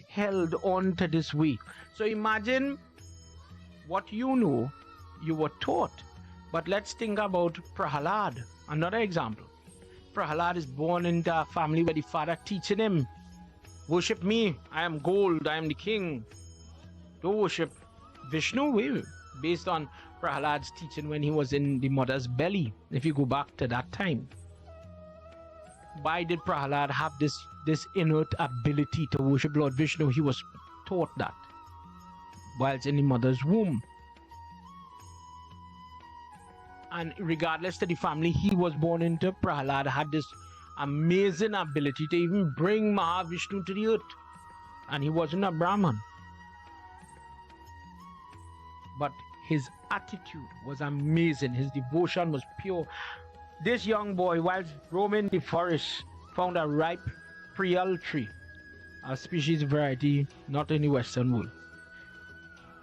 held on to this way. So imagine what you know, you were taught. But let's think about Prahalad, another example. Prahalad is born into a family where the father teaching him, worship me, I am gold, I am the king. Don't worship Vishnu, based on Prahalad's teaching when he was in the mother's belly, if you go back to that time. Why did Prahalad have this innate ability to worship Lord Vishnu? He was taught that whilst in the mother's womb. And regardless of the family he was born into, Prahalad had this amazing ability to even bring Mahavishnu to the earth. And he wasn't a Brahman. But his attitude was amazing. His devotion was pure. This young boy, whilst roaming the forest, found a ripe prial tree, a species variety not in the Western world.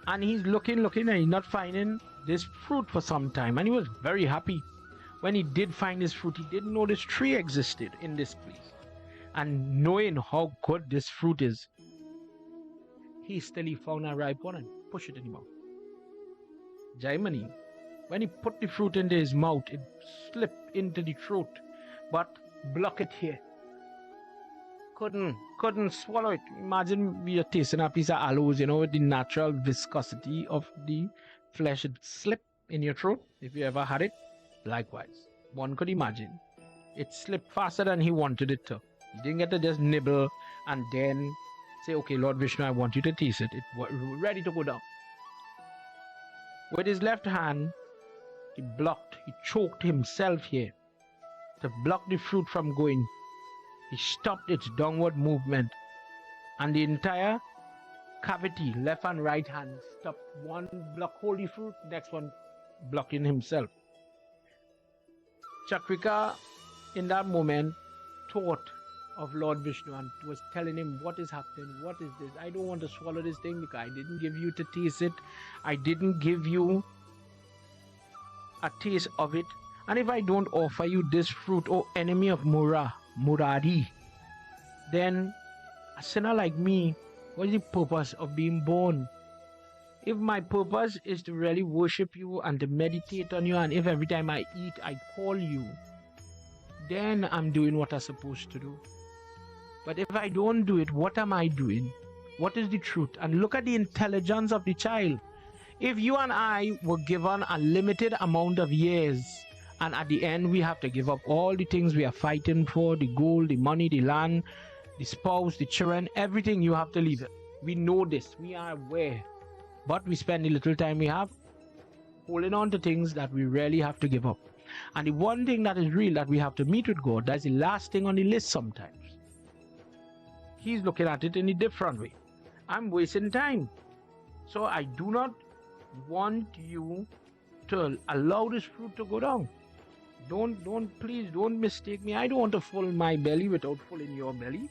And he's looking, and he's not finding this fruit for some time. And he was very happy. When he did find this fruit, he didn't know this tree existed in this place. And knowing how good this fruit is, he still found a ripe one and pushed it in his mouth. Jaimani, when he put the fruit into his mouth, it slipped into the throat, but block it here. Couldn't swallow it. Imagine we are tasting a piece of aloes, with the natural viscosity of the flesh. It slipped in your throat. If you ever had it, likewise. One could imagine. It slipped faster than he wanted it to. He didn't get to just nibble and then say, okay, Lord Vishnu, I want you to taste it. It was ready to go down. With his left hand, he choked himself here to block the fruit from going. He stopped its downward movement, and the entire cavity, left and right hand, stopped. One block holy fruit, next one blocking himself. Cakrika, in that moment, thought of Lord Vishnu and was telling him, what is happening? What is this? I don't want to swallow this thing because I didn't give you to taste it. I didn't give you a taste of it. And if I don't offer you this fruit, O enemy of Murari, then a sinner like me, what is the purpose of being born? If my purpose is to really worship you and to meditate on you, and if every time I eat I call you, then I'm doing what I'm supposed to do. But if I don't do it, what am I doing? What is the truth? And look at the intelligence of the child. If you and I were given a limited amount of years, and at the end we have to give up all the things we are fighting for, the gold, the money, the land, the spouse, the children, everything, you have to leave it. We know this. We are aware. But we spend the little time we have holding on to things that we really have to give up. And the one thing that is real that we have to meet with God, that's the last thing on the list sometimes. He's looking at it in a different way. I'm wasting time. So I do not want you to allow this fruit to go down. Please don't mistake me. I don't want to fill my belly without filling your belly.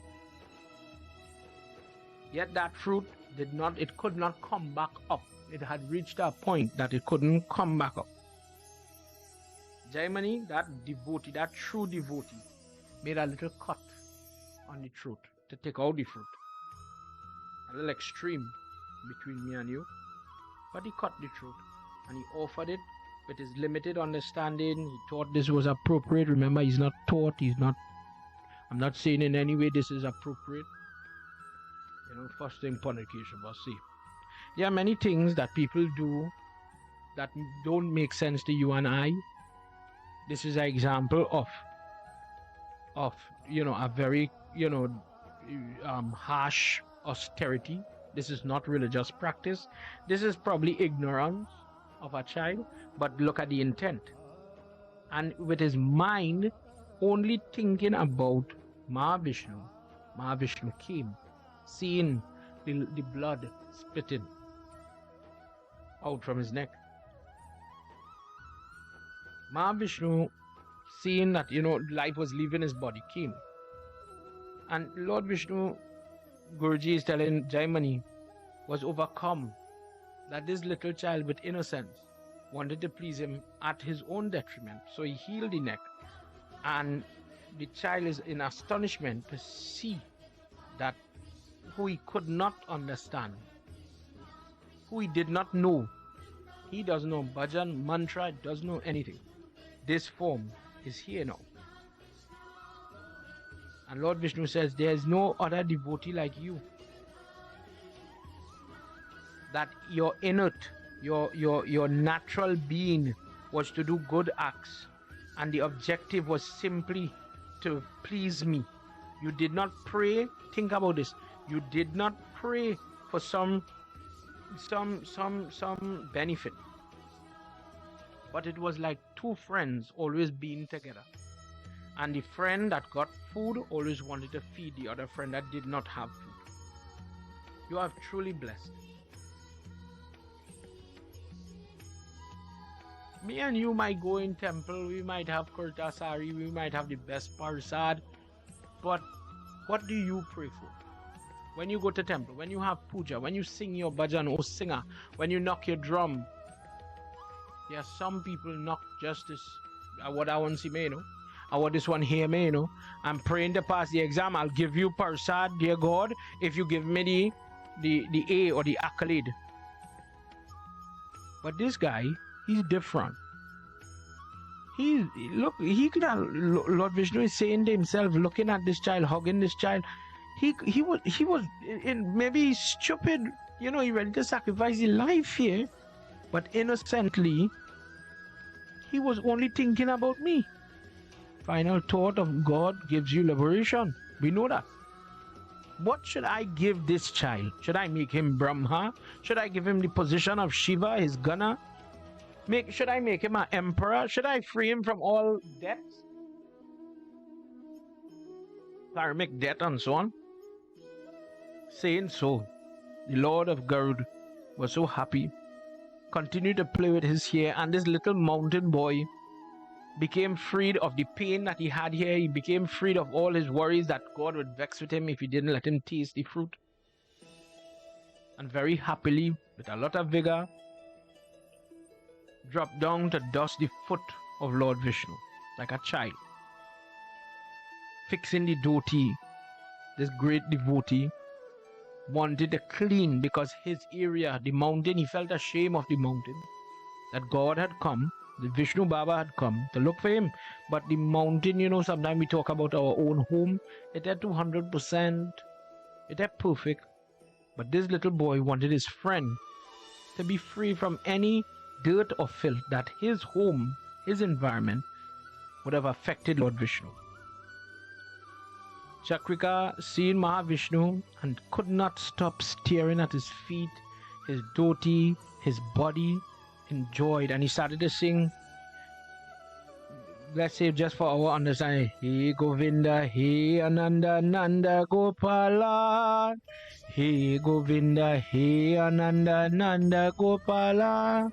Yet that fruit could not come back up. It had reached a point that it couldn't come back up. Jaimani, that true devotee, made a little cut on the throat to take out the fruit. A little extreme between me and you. But he cut the throat and he offered it with his limited understanding. He thought this was appropriate. Remember, he's not taught. I'm not saying in any way this is appropriate. First thing Keshava say. There are many things that people do that don't make sense to you and I. This is an example of a very harsh austerity. This is not religious practice. This is probably ignorance of a child, but look at the intent. And with his mind only thinking about Mahavishnu came, seeing the blood spitting out from his neck. Mahavishnu, seeing that life was leaving his body, came. And Lord Vishnu, Guruji is telling Jaimani, was overcome that this little child with innocence wanted to please him at his own detriment. So he healed the neck. And the child is in astonishment to see that who he could not understand, who he did not know. He doesn't know bhajan, mantra, doesn't know anything. This form is here now. And Lord Vishnu says, there is no other devotee like you. That your innate, your natural being was to do good acts. And the objective was simply to please me. You did not pray. Think about this. You did not pray for some benefit. But it was like two friends always being together. And the friend that got food always wanted to feed the other friend that did not have food. You are truly blessed. Me and you might go in temple, we might have kurta sari, we might have the best parsad, but what do you pray for? When you go to temple, when you have puja, when you sing your bhajan or singer, when you knock your drum, there are some people knock just this, what I want to see, you know, I want this one here, you know, I'm praying to pass the exam, I'll give you parsad, dear God, if you give me the A or the accolade. But this guy, he's different. He could have, Lord Vishnu is saying to himself, looking at this child, hugging this child, he was maybe he's stupid, you know, he ready to sacrifice his life here, but innocently, he was only thinking about me. Final thought of God gives you liberation. We know that. What should I give this child? Should I make him Brahma? Should I give him the position of Shiva, his Gana? Should I make him an emperor? Should I free him from all debts? Karmic debt and so on. Saying so, the Lord of Garud was so happy, continued to play with his hair, and this little mountain boy became freed of the pain that he had here. He became freed of all his worries that God would vex with him if he didn't let him taste the fruit. And very happily, with a lot of vigor, dropped down to dust the foot of Lord Vishnu, like a child. Fixing the dhoti, this great devotee, wanted to clean because his area, the mountain, he felt ashamed of the mountain. That God had come, the Vishnu Baba had come to look for him. But the mountain, you know, sometimes we talk about our own home, it had 200%, it had perfect. But this little boy wanted his friend to be free from any dirt or filth that his home, his environment, would have affected Lord Vishnu. Cakrika seen Mahavishnu and could not stop staring at his feet, his dhoti, his body, enjoyed, and he started to sing, let's say just for our understanding, He Govinda, He Ananda, Nanda Gopala, He Govinda, He Ananda, Nanda Gopala,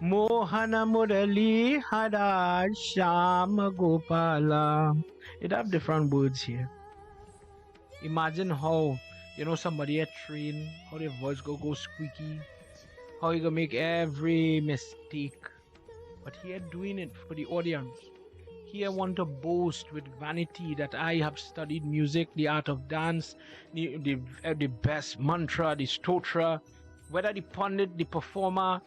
Mohana Murali Hara Shama Gopala. It have different words here. Imagine how, you know, somebody at train, how their voice go squeaky, how you gonna make every mistake. But here doing it for the audience. Here want to boast with vanity that I have studied music, the art of dance, the best mantra, the stotra, whether the pundit, the performer,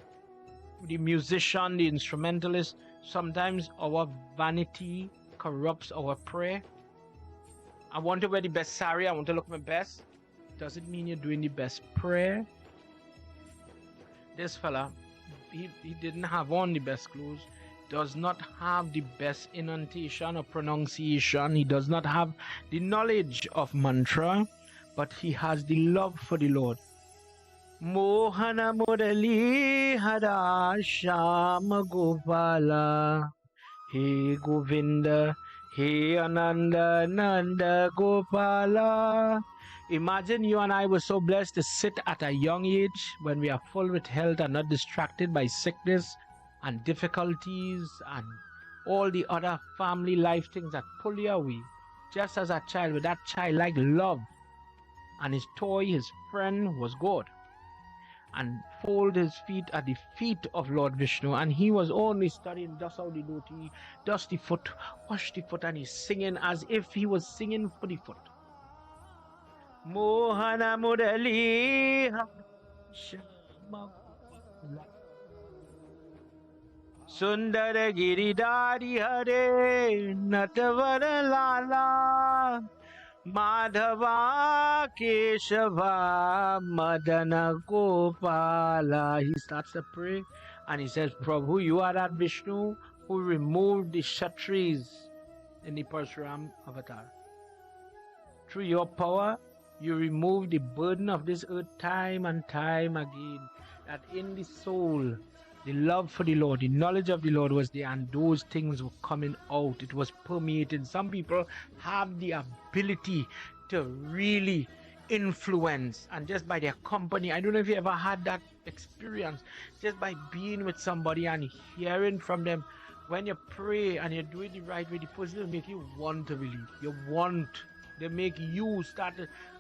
the musician, the instrumentalist. Sometimes our vanity corrupts our prayer. I want to wear the best sari, I want to look my best. Does it mean you're doing the best prayer? This fella, he didn't have on the best clothes, does not have the best enunciation or pronunciation, he does not have the knowledge of mantra, but he has the love for the Lord. Mohana Murali Hara Shama Gopala, He Govinda, He Ananda, Nanda Gopala. Imagine you and I were so blessed to sit at a young age when we are full with health and not distracted by sickness and difficulties and all the other family life things that pull you away. Just as a child, with that childlike love, and his toy, his friend was God. and fold his feet at the feet of Lord Vishnu. And he was only studying just how the devotee dust the foot, wash the foot, and he's singing as if he was singing for the foot. Mohana Mudali Sundara Giridari Hare Natavara Lala Madhava Keshava Madana Gopala. He starts to pray and he says, Prabhu, you are that Vishnu who removed the Kshatris in the Parshuram avatar. Through your power, you remove the burden of this earth time and time again. That in the soul, the love for the Lord, the knowledge of the Lord was there, and those things were coming out. It was permeating. Some people have the ability to really influence, and just by their company, I don't know if you ever had that experience, just by being with somebody and hearing from them, when you pray and you do it the right way, the person will make you want to believe. You want. They make you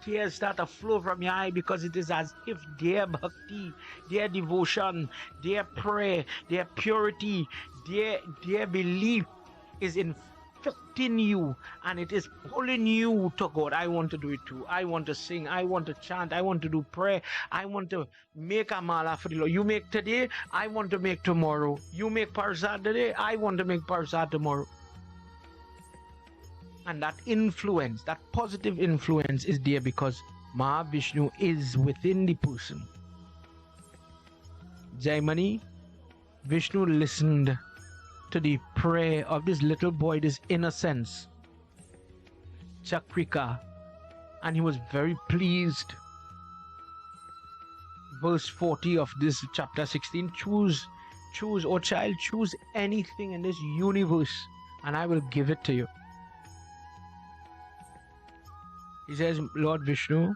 tears start to flow from your eye, because it is as if their bhakti, their devotion, their prayer, their purity, their belief is infecting you, and it is pulling you to God. I want to do it too. I want to sing. I want to chant. I want to do prayer. I want to make a mala for the Lord. You make today, I want to make tomorrow. You make parsad today, I want to make parsad tomorrow. And that influence, that positive influence is there because Mahavishnu is within the person. Jaimani, Vishnu listened to the prayer of this little boy, this innocence, Cakrika, and he was very pleased. Verse 40 of this chapter 16, choose, oh child, choose anything in this universe and I will give it to you. He says, Lord Vishnu,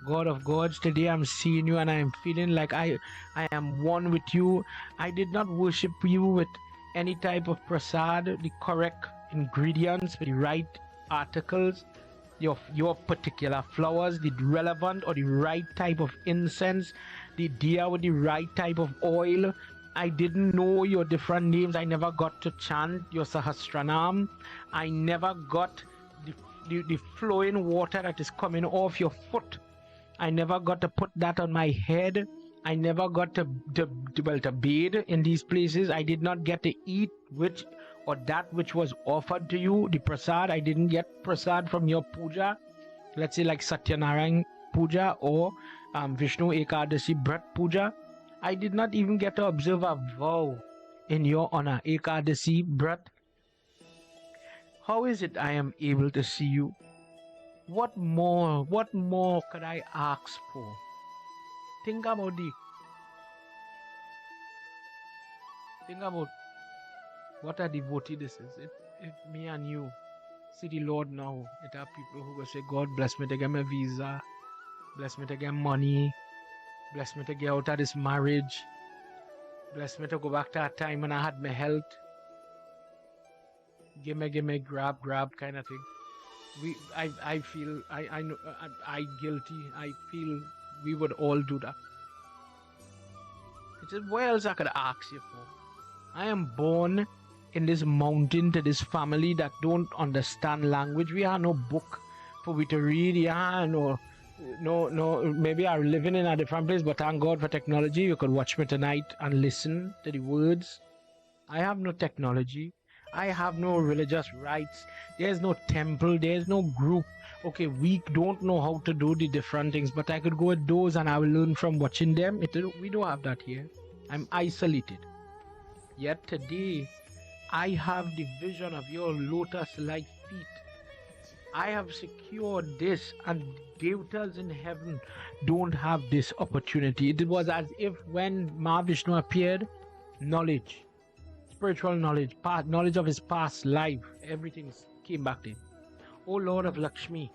God of gods, today I'm seeing you and I am feeling like I am one with you. I did not worship you with any type of prasad, the correct ingredients, the right articles, your particular flowers, the relevant or the right type of incense, the diya with the right type of oil. I didn't know your different names. I never got to chant your Sahasranam. I never got the flowing water that is coming off your foot. I never got to put that on my head. I never got to bathe in these places. I did not get to eat that which was offered to you, the prasad. I didn't get prasad from your puja, let's say like Satyanarayan puja or Vishnu Ekadasi Brat puja. I did not even get to observe a vow in your honor, Ekadasi Brat. How is it I am able to see you? What more could I ask for? Think about what a devotee this is. If me and you see the Lord now, it are people who will say, God bless me to get my visa, bless me to get money, bless me to get out of this marriage, bless me to go back to a time when I had my health. Give me, grab kind of thing. I feel, I know, I guilty. I feel we would all do that. It is what else I could ask you for? I am born in this mountain to this family that don't understand language. We have no book for we to read. Yeah, no. Maybe I'm living in a different place, but thank God for technology. You could watch me tonight and listen to the words. I have no technology. I have no religious rites. There's no temple. There's no group. Okay, we don't know how to do the different things, but I could go with those and I will learn from watching them. We don't have that here. I'm isolated. Yet today, I have the vision of your lotus-like feet. I have secured this, and devatas in heaven don't have this opportunity. It was as if when Mahavishnu appeared, knowledge, spiritual knowledge, knowledge of his past life, everything came back to him. Oh Lord of Lakshmi,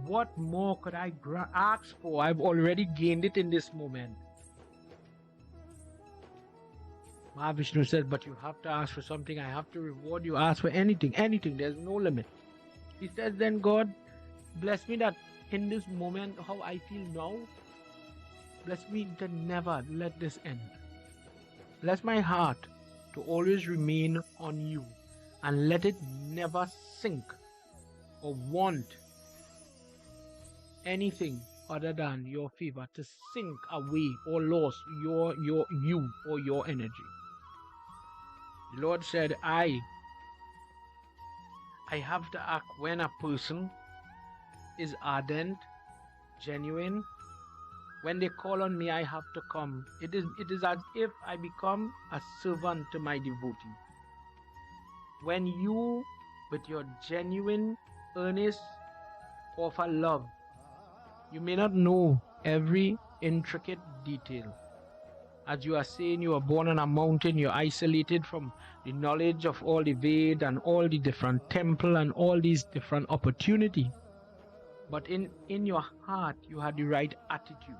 what more could I ask for? I've already gained it in this moment. Mahavishnu said, but you have to ask for something. I have to reward you. Ask for anything. There's no limit. He says, then God, bless me that in this moment, how I feel now, Bless me to never let this end. Bless my heart to always remain on you, and let it never sink or want anything other than your favor to sink away or lose you or your energy. The Lord said, I have to act when a person is ardent, genuine. When they call on me, I have to come. It is as if I become a servant to my devotee. When you, with your genuine, earnest offer love, you may not know every intricate detail. As you are saying, you are born on a mountain, you're isolated from the knowledge of all the Ved and all the different temple and all these different opportunities. But in your heart, you had the right attitude.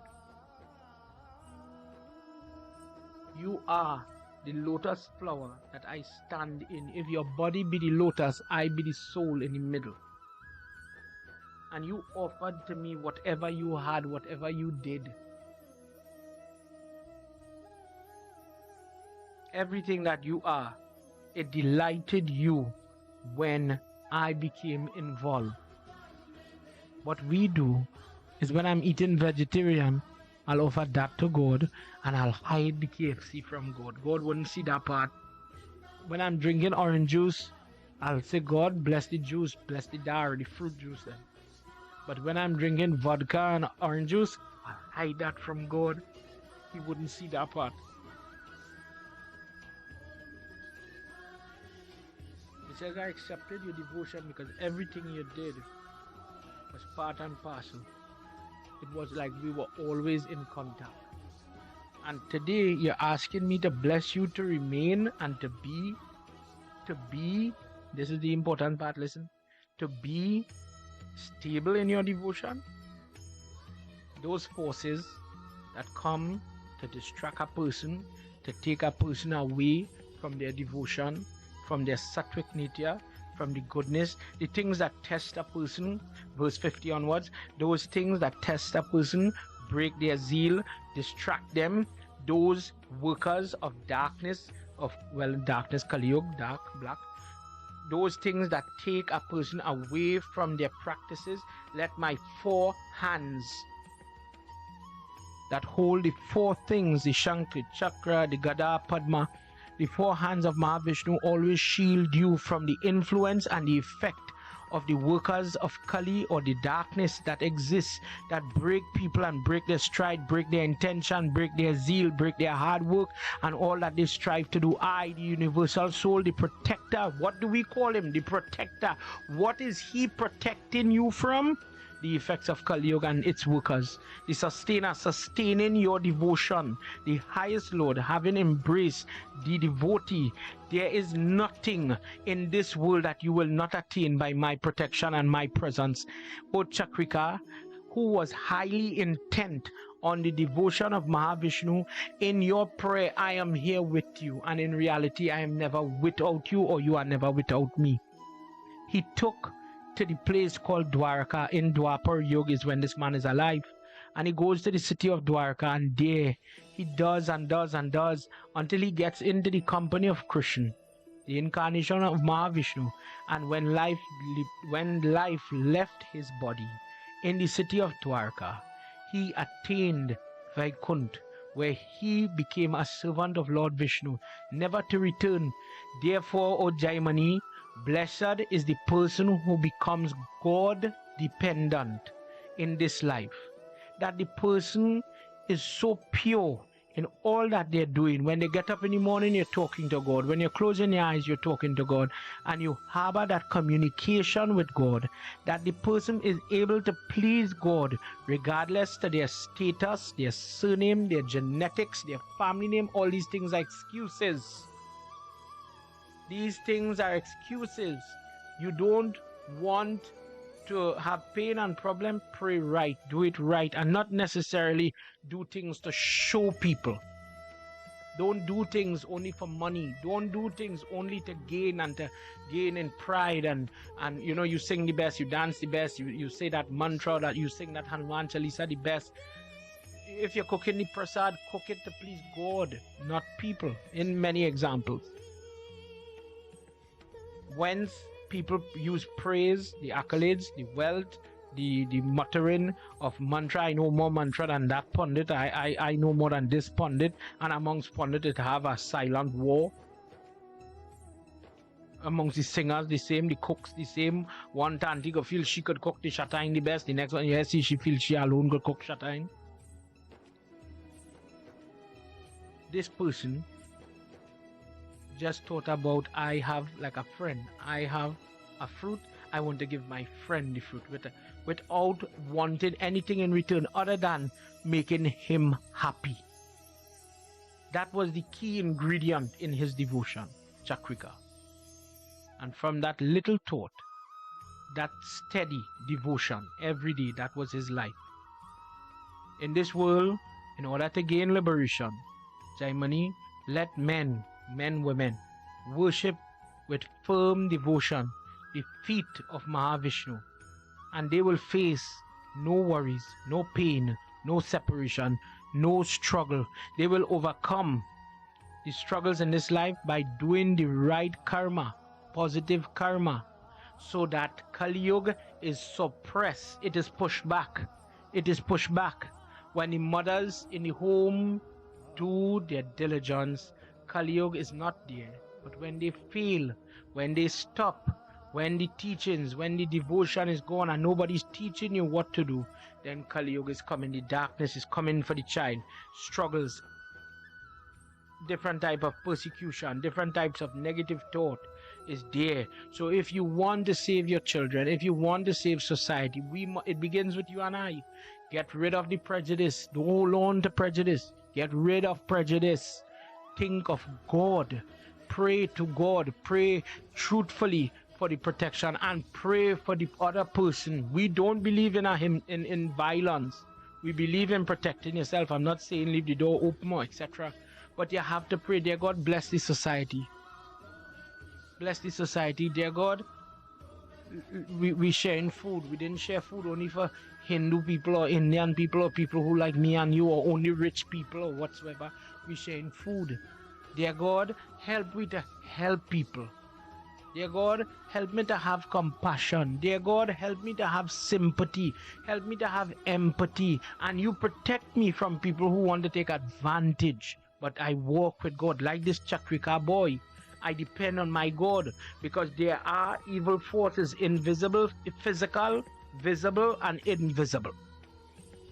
You are the lotus flower that I stand in. If your body be the lotus, I be the soul in the middle. And you offered to me whatever you had, whatever you did. Everything that you are, it delighted you when I became involved. What we do is when I'm eating vegetarian, I'll offer that to God and I'll hide the KFC from God. God wouldn't see that part. When I'm drinking orange juice, I'll say, God, bless the juice, bless the dairy, the fruit juice then. But when I'm drinking vodka and orange juice, I'll hide that from God. He wouldn't see that part. He says, I accepted your devotion because everything you did was part and parcel. It was like we were always in contact. And today you're asking me to bless you to remain and to be, this is the important part, listen, to be stable in your devotion. Those forces that come to distract a person, to take a person away from their devotion, from their sattvic nature, from the goodness, the things that test a person, verse 50 onwards, those things that test a person, break their zeal, distract them, those workers of darkness, darkness, Kali Yuga, dark, black, those things that take a person away from their practices, let my four hands that hold the four things, the Shankli, Chakra, the Gada, Padma, the four hands of Mahavishnu always shield you from the influence and the effect of the workers of Kali or the darkness that exists, that break people and break their stride, break their intention, break their zeal, break their hard work and all that they strive to do. I, the universal soul, the protector, what do we call him? The protector. What is he protecting you from? The effects of Kali Yuga and its workers. The sustainer, sustaining your devotion. The highest Lord, having embraced the devotee. There is nothing in this world that you will not attain by my protection and my presence. O Cakrika, who was highly intent on the devotion of Mahavishnu, in your prayer, I am here with you. And in reality, I am never without you, or you are never without me. He took to the place called Dwarka in Dwapar Yuga is when this man is alive, and he goes to the city of Dwarka, and there he does and does and does until he gets into the company of Krsna, the incarnation of Mahavishnu. And when life left his body in the city of Dwarka, he attained Vaikuntha, where he became a servant of Lord Vishnu, never to return. Therefore, O Jaimani, blessed is the person who becomes God dependent in this life. That the person is so pure in all that they're doing. When they get up in the morning, you're talking to God. When you're closing your eyes, you're talking to God. And you harbor that communication with God. That the person is able to please God regardless to their status, their surname, their genetics, their family name. All these things are excuses. These things are excuses. You don't want to have pain and problem, pray right, do it right, and not necessarily do things to show people. Don't do things only for money. Don't do things only to gain and to gain in pride and you know, you sing the best, you dance the best, you say that mantra, that you sing that Hanuman Chalisa the best. if you're cooking the prasad, cook it to please God, not people, in many examples. Whence people use praise, the accolades, the wealth, the muttering of mantra. I know more mantra than that pundit. I know more than this pundit. And amongst pundit, it have a silent war. Amongst the singers, the same, the cooks, the same. One tanti go feel she could cook the shatain the best. The next one, yes, she feels she alone could cook shatain. This person just thought about, I have like a friend. I have a fruit. I want to give my friend the fruit without wanting anything in return other than making him happy. That was the key ingredient in his devotion, Cakrika. And from that little thought, that steady devotion every day, that was his life. In this world, in order to gain liberation, Jaimani, let men, women, worship with firm devotion the feet of Mahavishnu, and they will face no worries, no pain, no separation, no struggle. They will overcome the struggles in this life by doing the right karma, positive karma, so that Kali Yuga is suppressed. It is pushed back. It is pushed back. When the mothers in the home do their diligence, Kali Yuga is not there. But when they fail, when they stop, when the teachings, when the devotion is gone and nobody's teaching you what to do, then Kali Yuga is coming. The darkness is coming for the child. Struggles, different type of persecution, different types of negative thought is there. So if you want to save your children, if you want to save society, it begins with you and I. Get rid of the prejudice. Don't hold on to prejudice. Get rid of prejudice. Think of God. Pray to God. Pray truthfully for the protection and pray for the other person. We don't believe in violence. We believe in protecting yourself. I'm not saying leave the door open or etc. But you have to pray, dear God, bless the society. Bless the society, dear God. We sharing food. We didn't share food only for Hindu people or Indian people or people who like me and you or only rich people or whatsoever. We sharing food. Dear God, help me to help people. Dear God, help me to have compassion. Dear God, help me to have sympathy. Help me to have empathy. And you protect me from people who want to take advantage. But I walk with God like this Cakrika boy. I depend on my God because there are evil forces, invisible, physical, visible, and invisible.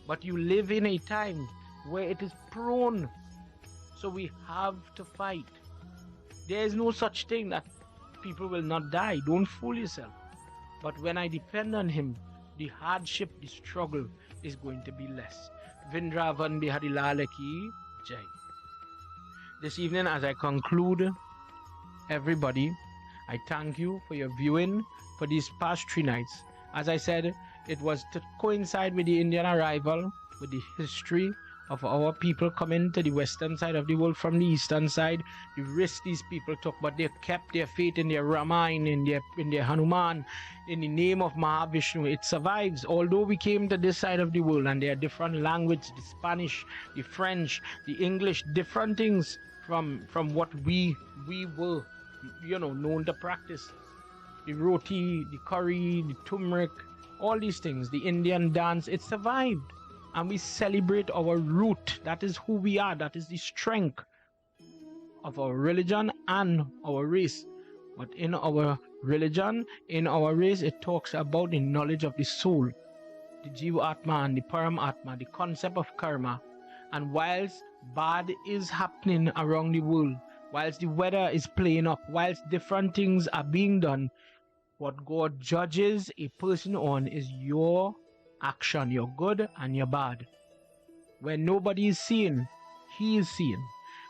But you live in a time where it is prone. So we have to fight. There is no such thing that people will not die. Don't fool yourself. But when I depend on him, the hardship, the struggle is going to be less. Vindravan Bihari Lal Ki Jai. This evening, as I conclude, everybody, I thank you for your viewing for these past 3 nights. As I said, it was to coincide with the Indian arrival, with the history of our people coming to the western side of the world from the eastern side, the risk these people took, but they kept their faith in their Ramayana, in their Hanuman, in the name of Mahavishnu. It survives. Although we came to this side of the world and there are different languages, the Spanish, the French, the English, different things from what we were, known to practice. The roti, the curry, the turmeric, all these things, the Indian dance, it survived. And we celebrate our root. That is who we are. That is the strength of our religion and our race. But in our religion, in our race, it talks about the knowledge of the soul, the Jiva Atma and the Param Atma, the concept of karma. And whilst bad is happening around the world, whilst the weather is playing up, whilst different things are being done, what God judges a person on is your action, your good and your bad. When nobody is seeing, he is seeing.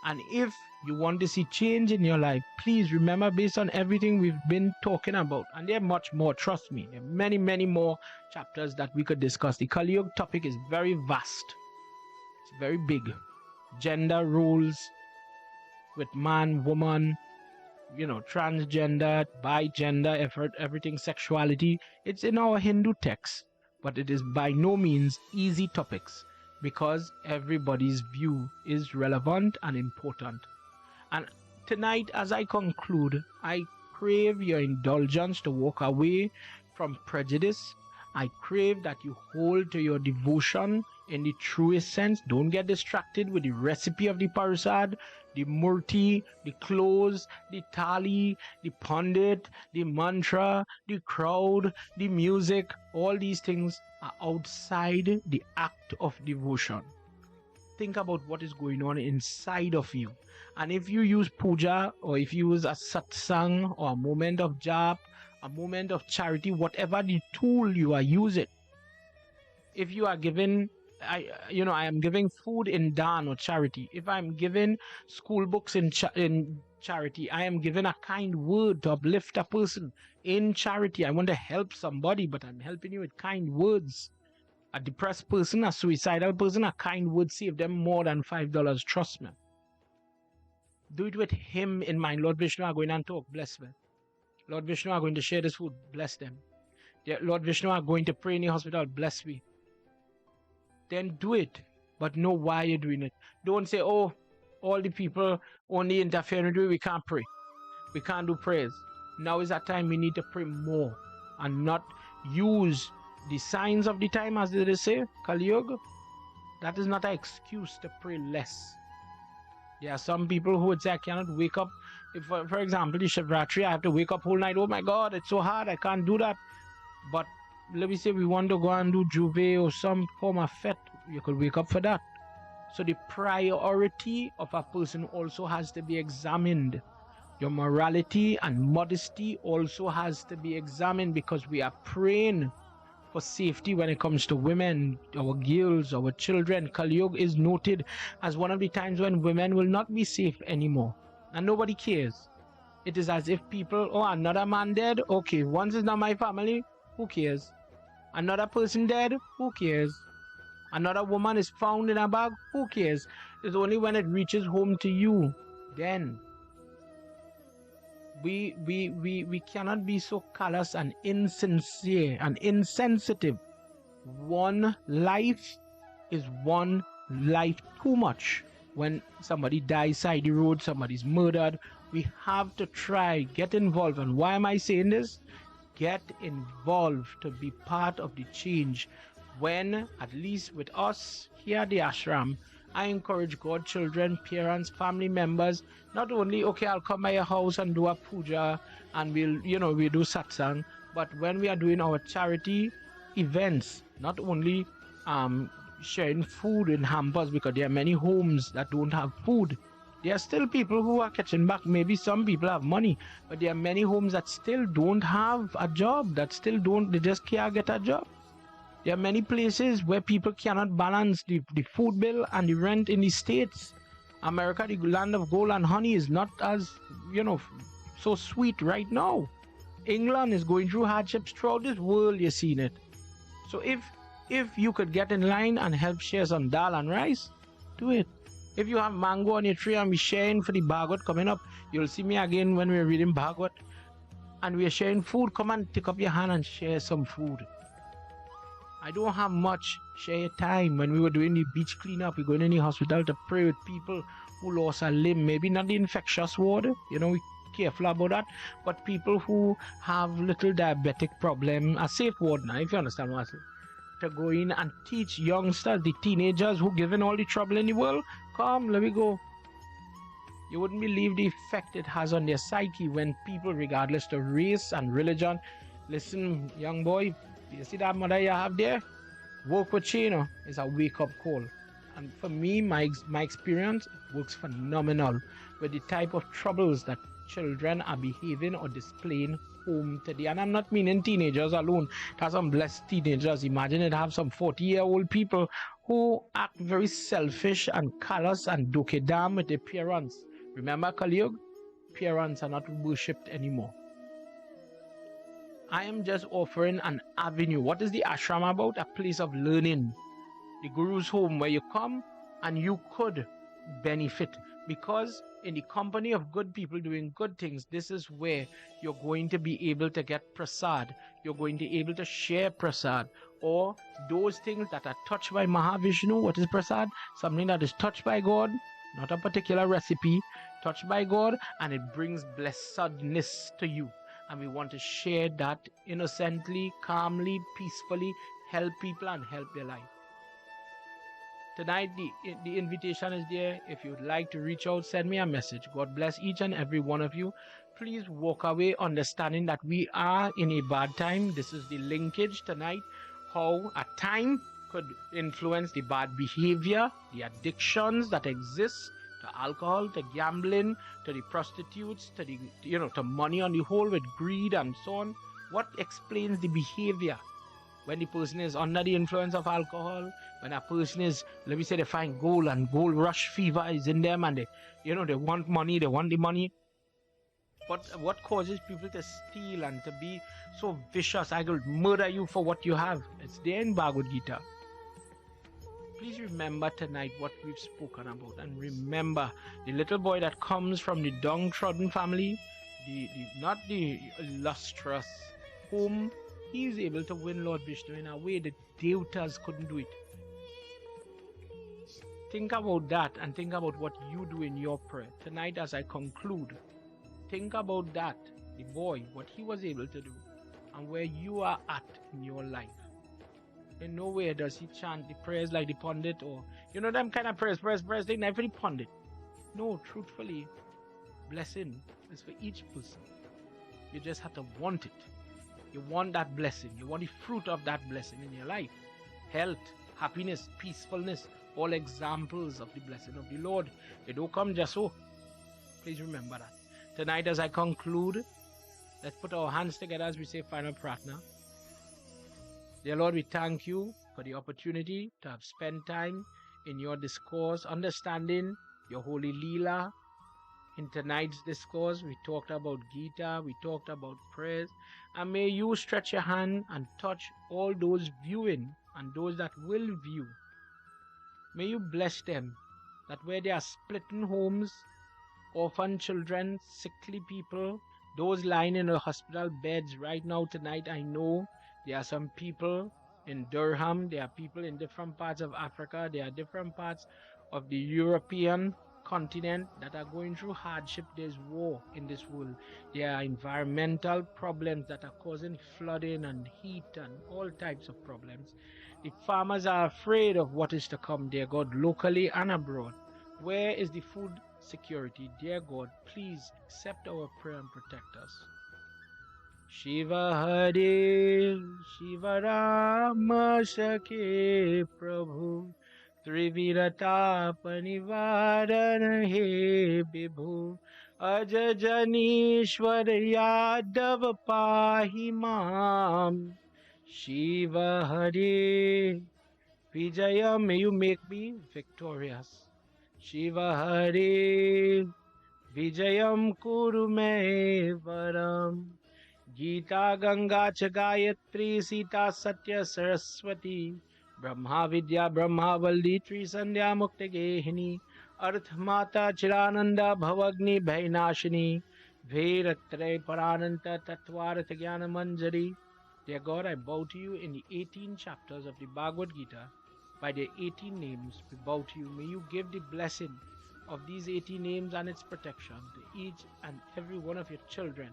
And if you want to see change in your life, please remember, based on everything we've been talking about, and there are much more, trust me, there are many, many more chapters that we could discuss. The Kali Yuga topic is very vast. It's very big. Gender roles with man, woman, transgender, bigender, everything, sexuality. It's in our Hindu texts. But it is by no means easy topics. because everybody's view is relevant and important. And tonight, as I conclude, I crave your indulgence to walk away from prejudice. I crave that you hold to your devotion in the truest sense. Don't get distracted with the recipe of the parasad, the murti, the clothes, the tali, the pundit, the mantra, the crowd, the music. All these things are outside the act of devotion. Think about what is going on inside of you. And if you use puja, or if you use a satsang, or a moment of jap, a moment of charity, whatever the tool you are using, if you are giving, I am giving food in dan or charity. If I'm giving school books in charity, I am giving a kind word to uplift a person in charity. I want to help somebody, but I'm helping you with kind words. A depressed person, a suicidal person, a kind word save them more than $5. Trust me. Do it with him in mind. Lord Vishnu are going and talk. Bless me. Lord Vishnu are going to share this food. Bless them. Lord Vishnu are going to pray in the hospital. Bless me. Then do it. But know why you're doing it. Don't say, oh, all the people only interfering with you. We can't pray. We can't do prayers. Now is that time we need to pray more and not use the signs of the time, as they say, Kali Yuga. That is not an excuse to pray less. There are some people who would say, I cannot wake up. If, for example, the Shivratri, I have to wake up whole night. Oh my God, it's so hard. I can't do that. But let me say we want to go and do Juve or some form of fete. You could wake up for that. So the priority of a person also has to be examined. Your morality and modesty also has to be examined, because we are praying for safety when it comes to women, our girls, our children. Kali Yuga is noted as one of the times when women will not be safe anymore, and nobody cares. It is as if people, oh, another man dead, okay, once it's not my family, who cares? Another person dead, who cares? Another woman is found in a bag, who cares? It's only when it reaches home to you, then we cannot be so callous and insincere and insensitive. One life is one life too much. When somebody dies side the road, somebody's murdered, we have to try, get involved. And why am I saying this? Get involved to be part of the change. When, at least with us here at the ashram, I encourage godchildren, parents, family members, not only, okay, I'll come by your house and do a puja and we'll do satsang, but when we are doing our charity events, not only sharing food in hampers, because there are many homes that don't have food. There are still people who are catching back. Maybe some people have money, but there are many homes that still don't have a job, they just can't get a job. There are many places where people cannot balance the food bill and the rent in the States. America, the land of gold and honey, is not as, so sweet right now. England is going through hardships. Throughout this world, you're seeing it. So if you could get in line and help share some dal and rice, do it. If you have mango on your tree and we're sharing for the Bhagavad coming up, you'll see me again when we're reading Bhagavad and we're sharing food. Come and take up your hand and share some food. I don't have much. Share your time. When we were doing the beach cleanup, we're going in the hospital to pray with people who lost a limb. Maybe not the infectious ward, we're careful about that. But people who have little diabetic problem, a safe ward now, if you understand what I say. To go in and teach youngsters, the teenagers who given all the trouble in the world, come, let me go. You wouldn't believe the effect it has on their psyche when people, regardless of race and religion, listen, young boy, you see that mother you have there? Work with you, is a wake-up call. And for me, my experience works phenomenal with the type of troubles that children are behaving or displaying home today. And I'm not meaning teenagers alone. There's some blessed teenagers. Imagine it have some 40-year-old people who act very selfish and callous and dokedam with their parents. Remember, Kali Yuga? Parents are not worshipped anymore. I am just offering an avenue. What is the ashram about? A place of learning. The Guru's home where you come and you could benefit. Because in the company of good people doing good things, this is where you're going to be able to get prasad. You're going to be able to share prasad. or those things that are touched by Mahavishnu. What is prasad? Something that is touched by God, not a particular recipe, touched by God, and it brings blessedness to you. And we want to share that innocently, calmly, peacefully, help people and help their life. Tonight, the invitation is there. If you'd like to reach out, send me a message. God bless each and every one of you. Please walk away understanding that we are in a bad time. This is the linkage tonight, how a time could influence the bad behavior, the addictions that exist to alcohol, to gambling, to the prostitutes, to the to money on the whole with greed and so on. What explains the behavior? When the person is under the influence of alcohol, when a person is, let me say, they find gold and gold rush fever is in them, and they want money, they want the money. But what causes people to steal and to be so vicious? I will murder you for what you have. It's there in Bhagavad Gita. Please remember tonight what we've spoken about, and remember the little boy that comes from the downtrodden family, not the illustrious home. He is able to win Lord Vishnu in a way that devatas couldn't do it. Think about that and think about what you do in your prayer. Tonight as I conclude, think about that, the boy, what he was able to do, and where you are at in your life. In nowhere does he chant the prayers like the pundit, or them kind of prayers, they never the pundit. No, truthfully, blessing is for each person. You just have to want it. You want that blessing. You want the fruit of that blessing in your life. Health, happiness, peacefulness, all examples of the blessing of the Lord. They don't come just so. Please remember that. Tonight as I conclude, let's put our hands together as we say final pratna. Dear Lord, we thank you for the opportunity to have spent time in your discourse, understanding your holy Leela. In tonight's discourse, we talked about Gita, we talked about prayers, and may you stretch your hand and touch all those viewing and those that will view. May you bless them, that where they are splitting homes, orphan children, sickly people, those lying in the hospital beds right now tonight, I know there are some people in Durham, there are people in different parts of Africa, there are different parts of the European continent that are going through hardship. There's war in this world. There are environmental problems that are causing flooding and heat and all types of problems. The farmers are afraid of what is to come, dear God, locally and abroad. Where is the food security? Dear God, please accept our prayer and protect us. Shiva Hare, Shiva Rama Sakhe Prabhu, Trivirata Panivaran He Vibhu, Ajajanishwar Yadav Pahi Mam. Shiva Hare, Vijaya, may you make me victorious. Shiva Hare, Vijayam Kuru Me Varam. Gita Ganga Cha Gayatri Sita Satya Saraswati Brahma Vidya Brahma Valdi Tri Sandhya Mukta Gehini Arth Mata Chirananda Bhavagni Bhainashini Veratre Parananta Tatvartha Gyana Manjari. Dear God, I bow to you in the 18 chapters of the Bhagavad Gita. By their 18 names, we bow to you. May you give the blessing of these 18 names and its protection to each and every one of your children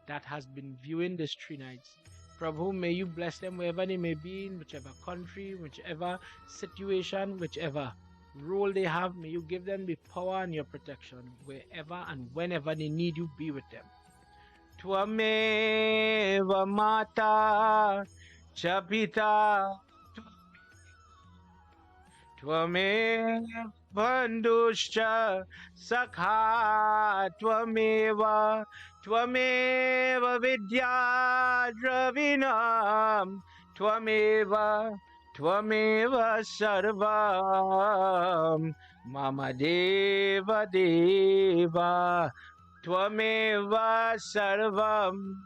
that has been viewing these 3 nights. Prabhu, may you bless them wherever they may be, in whichever country, whichever situation, whichever role they have. May you give them the power and your protection wherever and whenever they need you, be with them. Tvameva Mata Chapita Tvameva Bandhuscha Sakha Tvameva Tvameva Vidya Dravinam Tvameva Sarvam Mama Deva Deva Tvameva Sarvam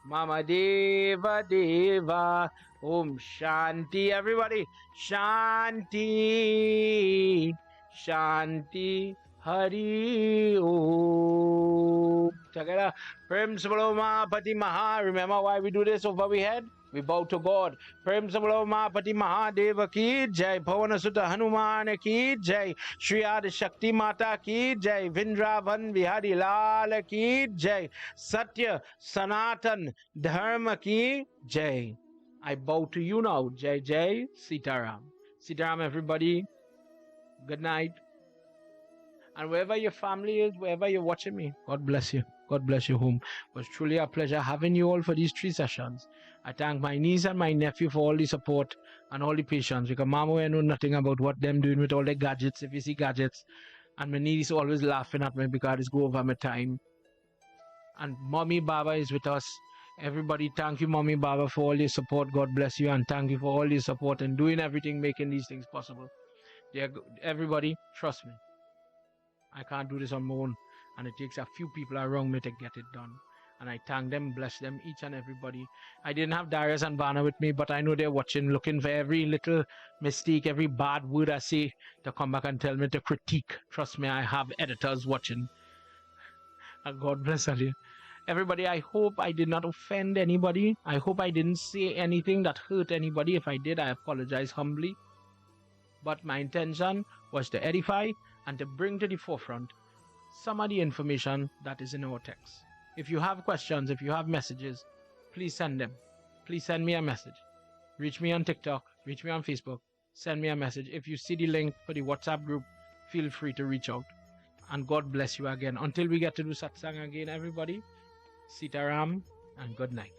Mama Deva Deva. Om Shanti, everybody. Shanti. Shanti. Hari Om. Together. Prem Sabaloma Pati Maha. Remember why we do this over we head? We bow to God. Prem Sabalo Mahapati Mahadeva ki jai. Bhavana Sutta Hanuman ki jai. Shri Adi Shakti Mata ki jai. Vindravan Vihari Lal ki jai. Satya Sanatan Dharma ki jai. I bow to you now. Jai Jai Sitaram. Sitaram, everybody. Good night. And wherever your family is, wherever you're watching me, God bless you. God bless you home. It was truly a pleasure having you all for these 3 sessions. I thank my niece and my nephew for all the support and all the patience, because Mama I know nothing about what them doing with all the gadgets, if you see gadgets. And my niece always laughing at me because it's go over my time. And Mommy Baba is with us. Everybody, thank you, Mommy Baba, for all your support. God bless you, and thank you for all your support and doing everything, making these things possible. Everybody, trust me. I can't do this on my own, and it takes a few people around me to get it done. And I thank them, bless them, each and everybody. I didn't have Darius and Vanna with me, but I know they're watching, looking for every little mistake, every bad word I say to come back and tell me to critique. Trust me, I have editors watching. And God bless you. Everybody, I hope I did not offend anybody. I hope I didn't say anything that hurt anybody. If I did, I apologize humbly. But my intention was to edify and to bring to the forefront some of the information that is in our text. If you have questions, if you have messages, please send them. Please send me a message. Reach me on TikTok, reach me on Facebook, send me a message. If you see the link for the WhatsApp group, feel free to reach out. And God bless you again. Until we get to do satsang again, everybody, Sitaram and good night.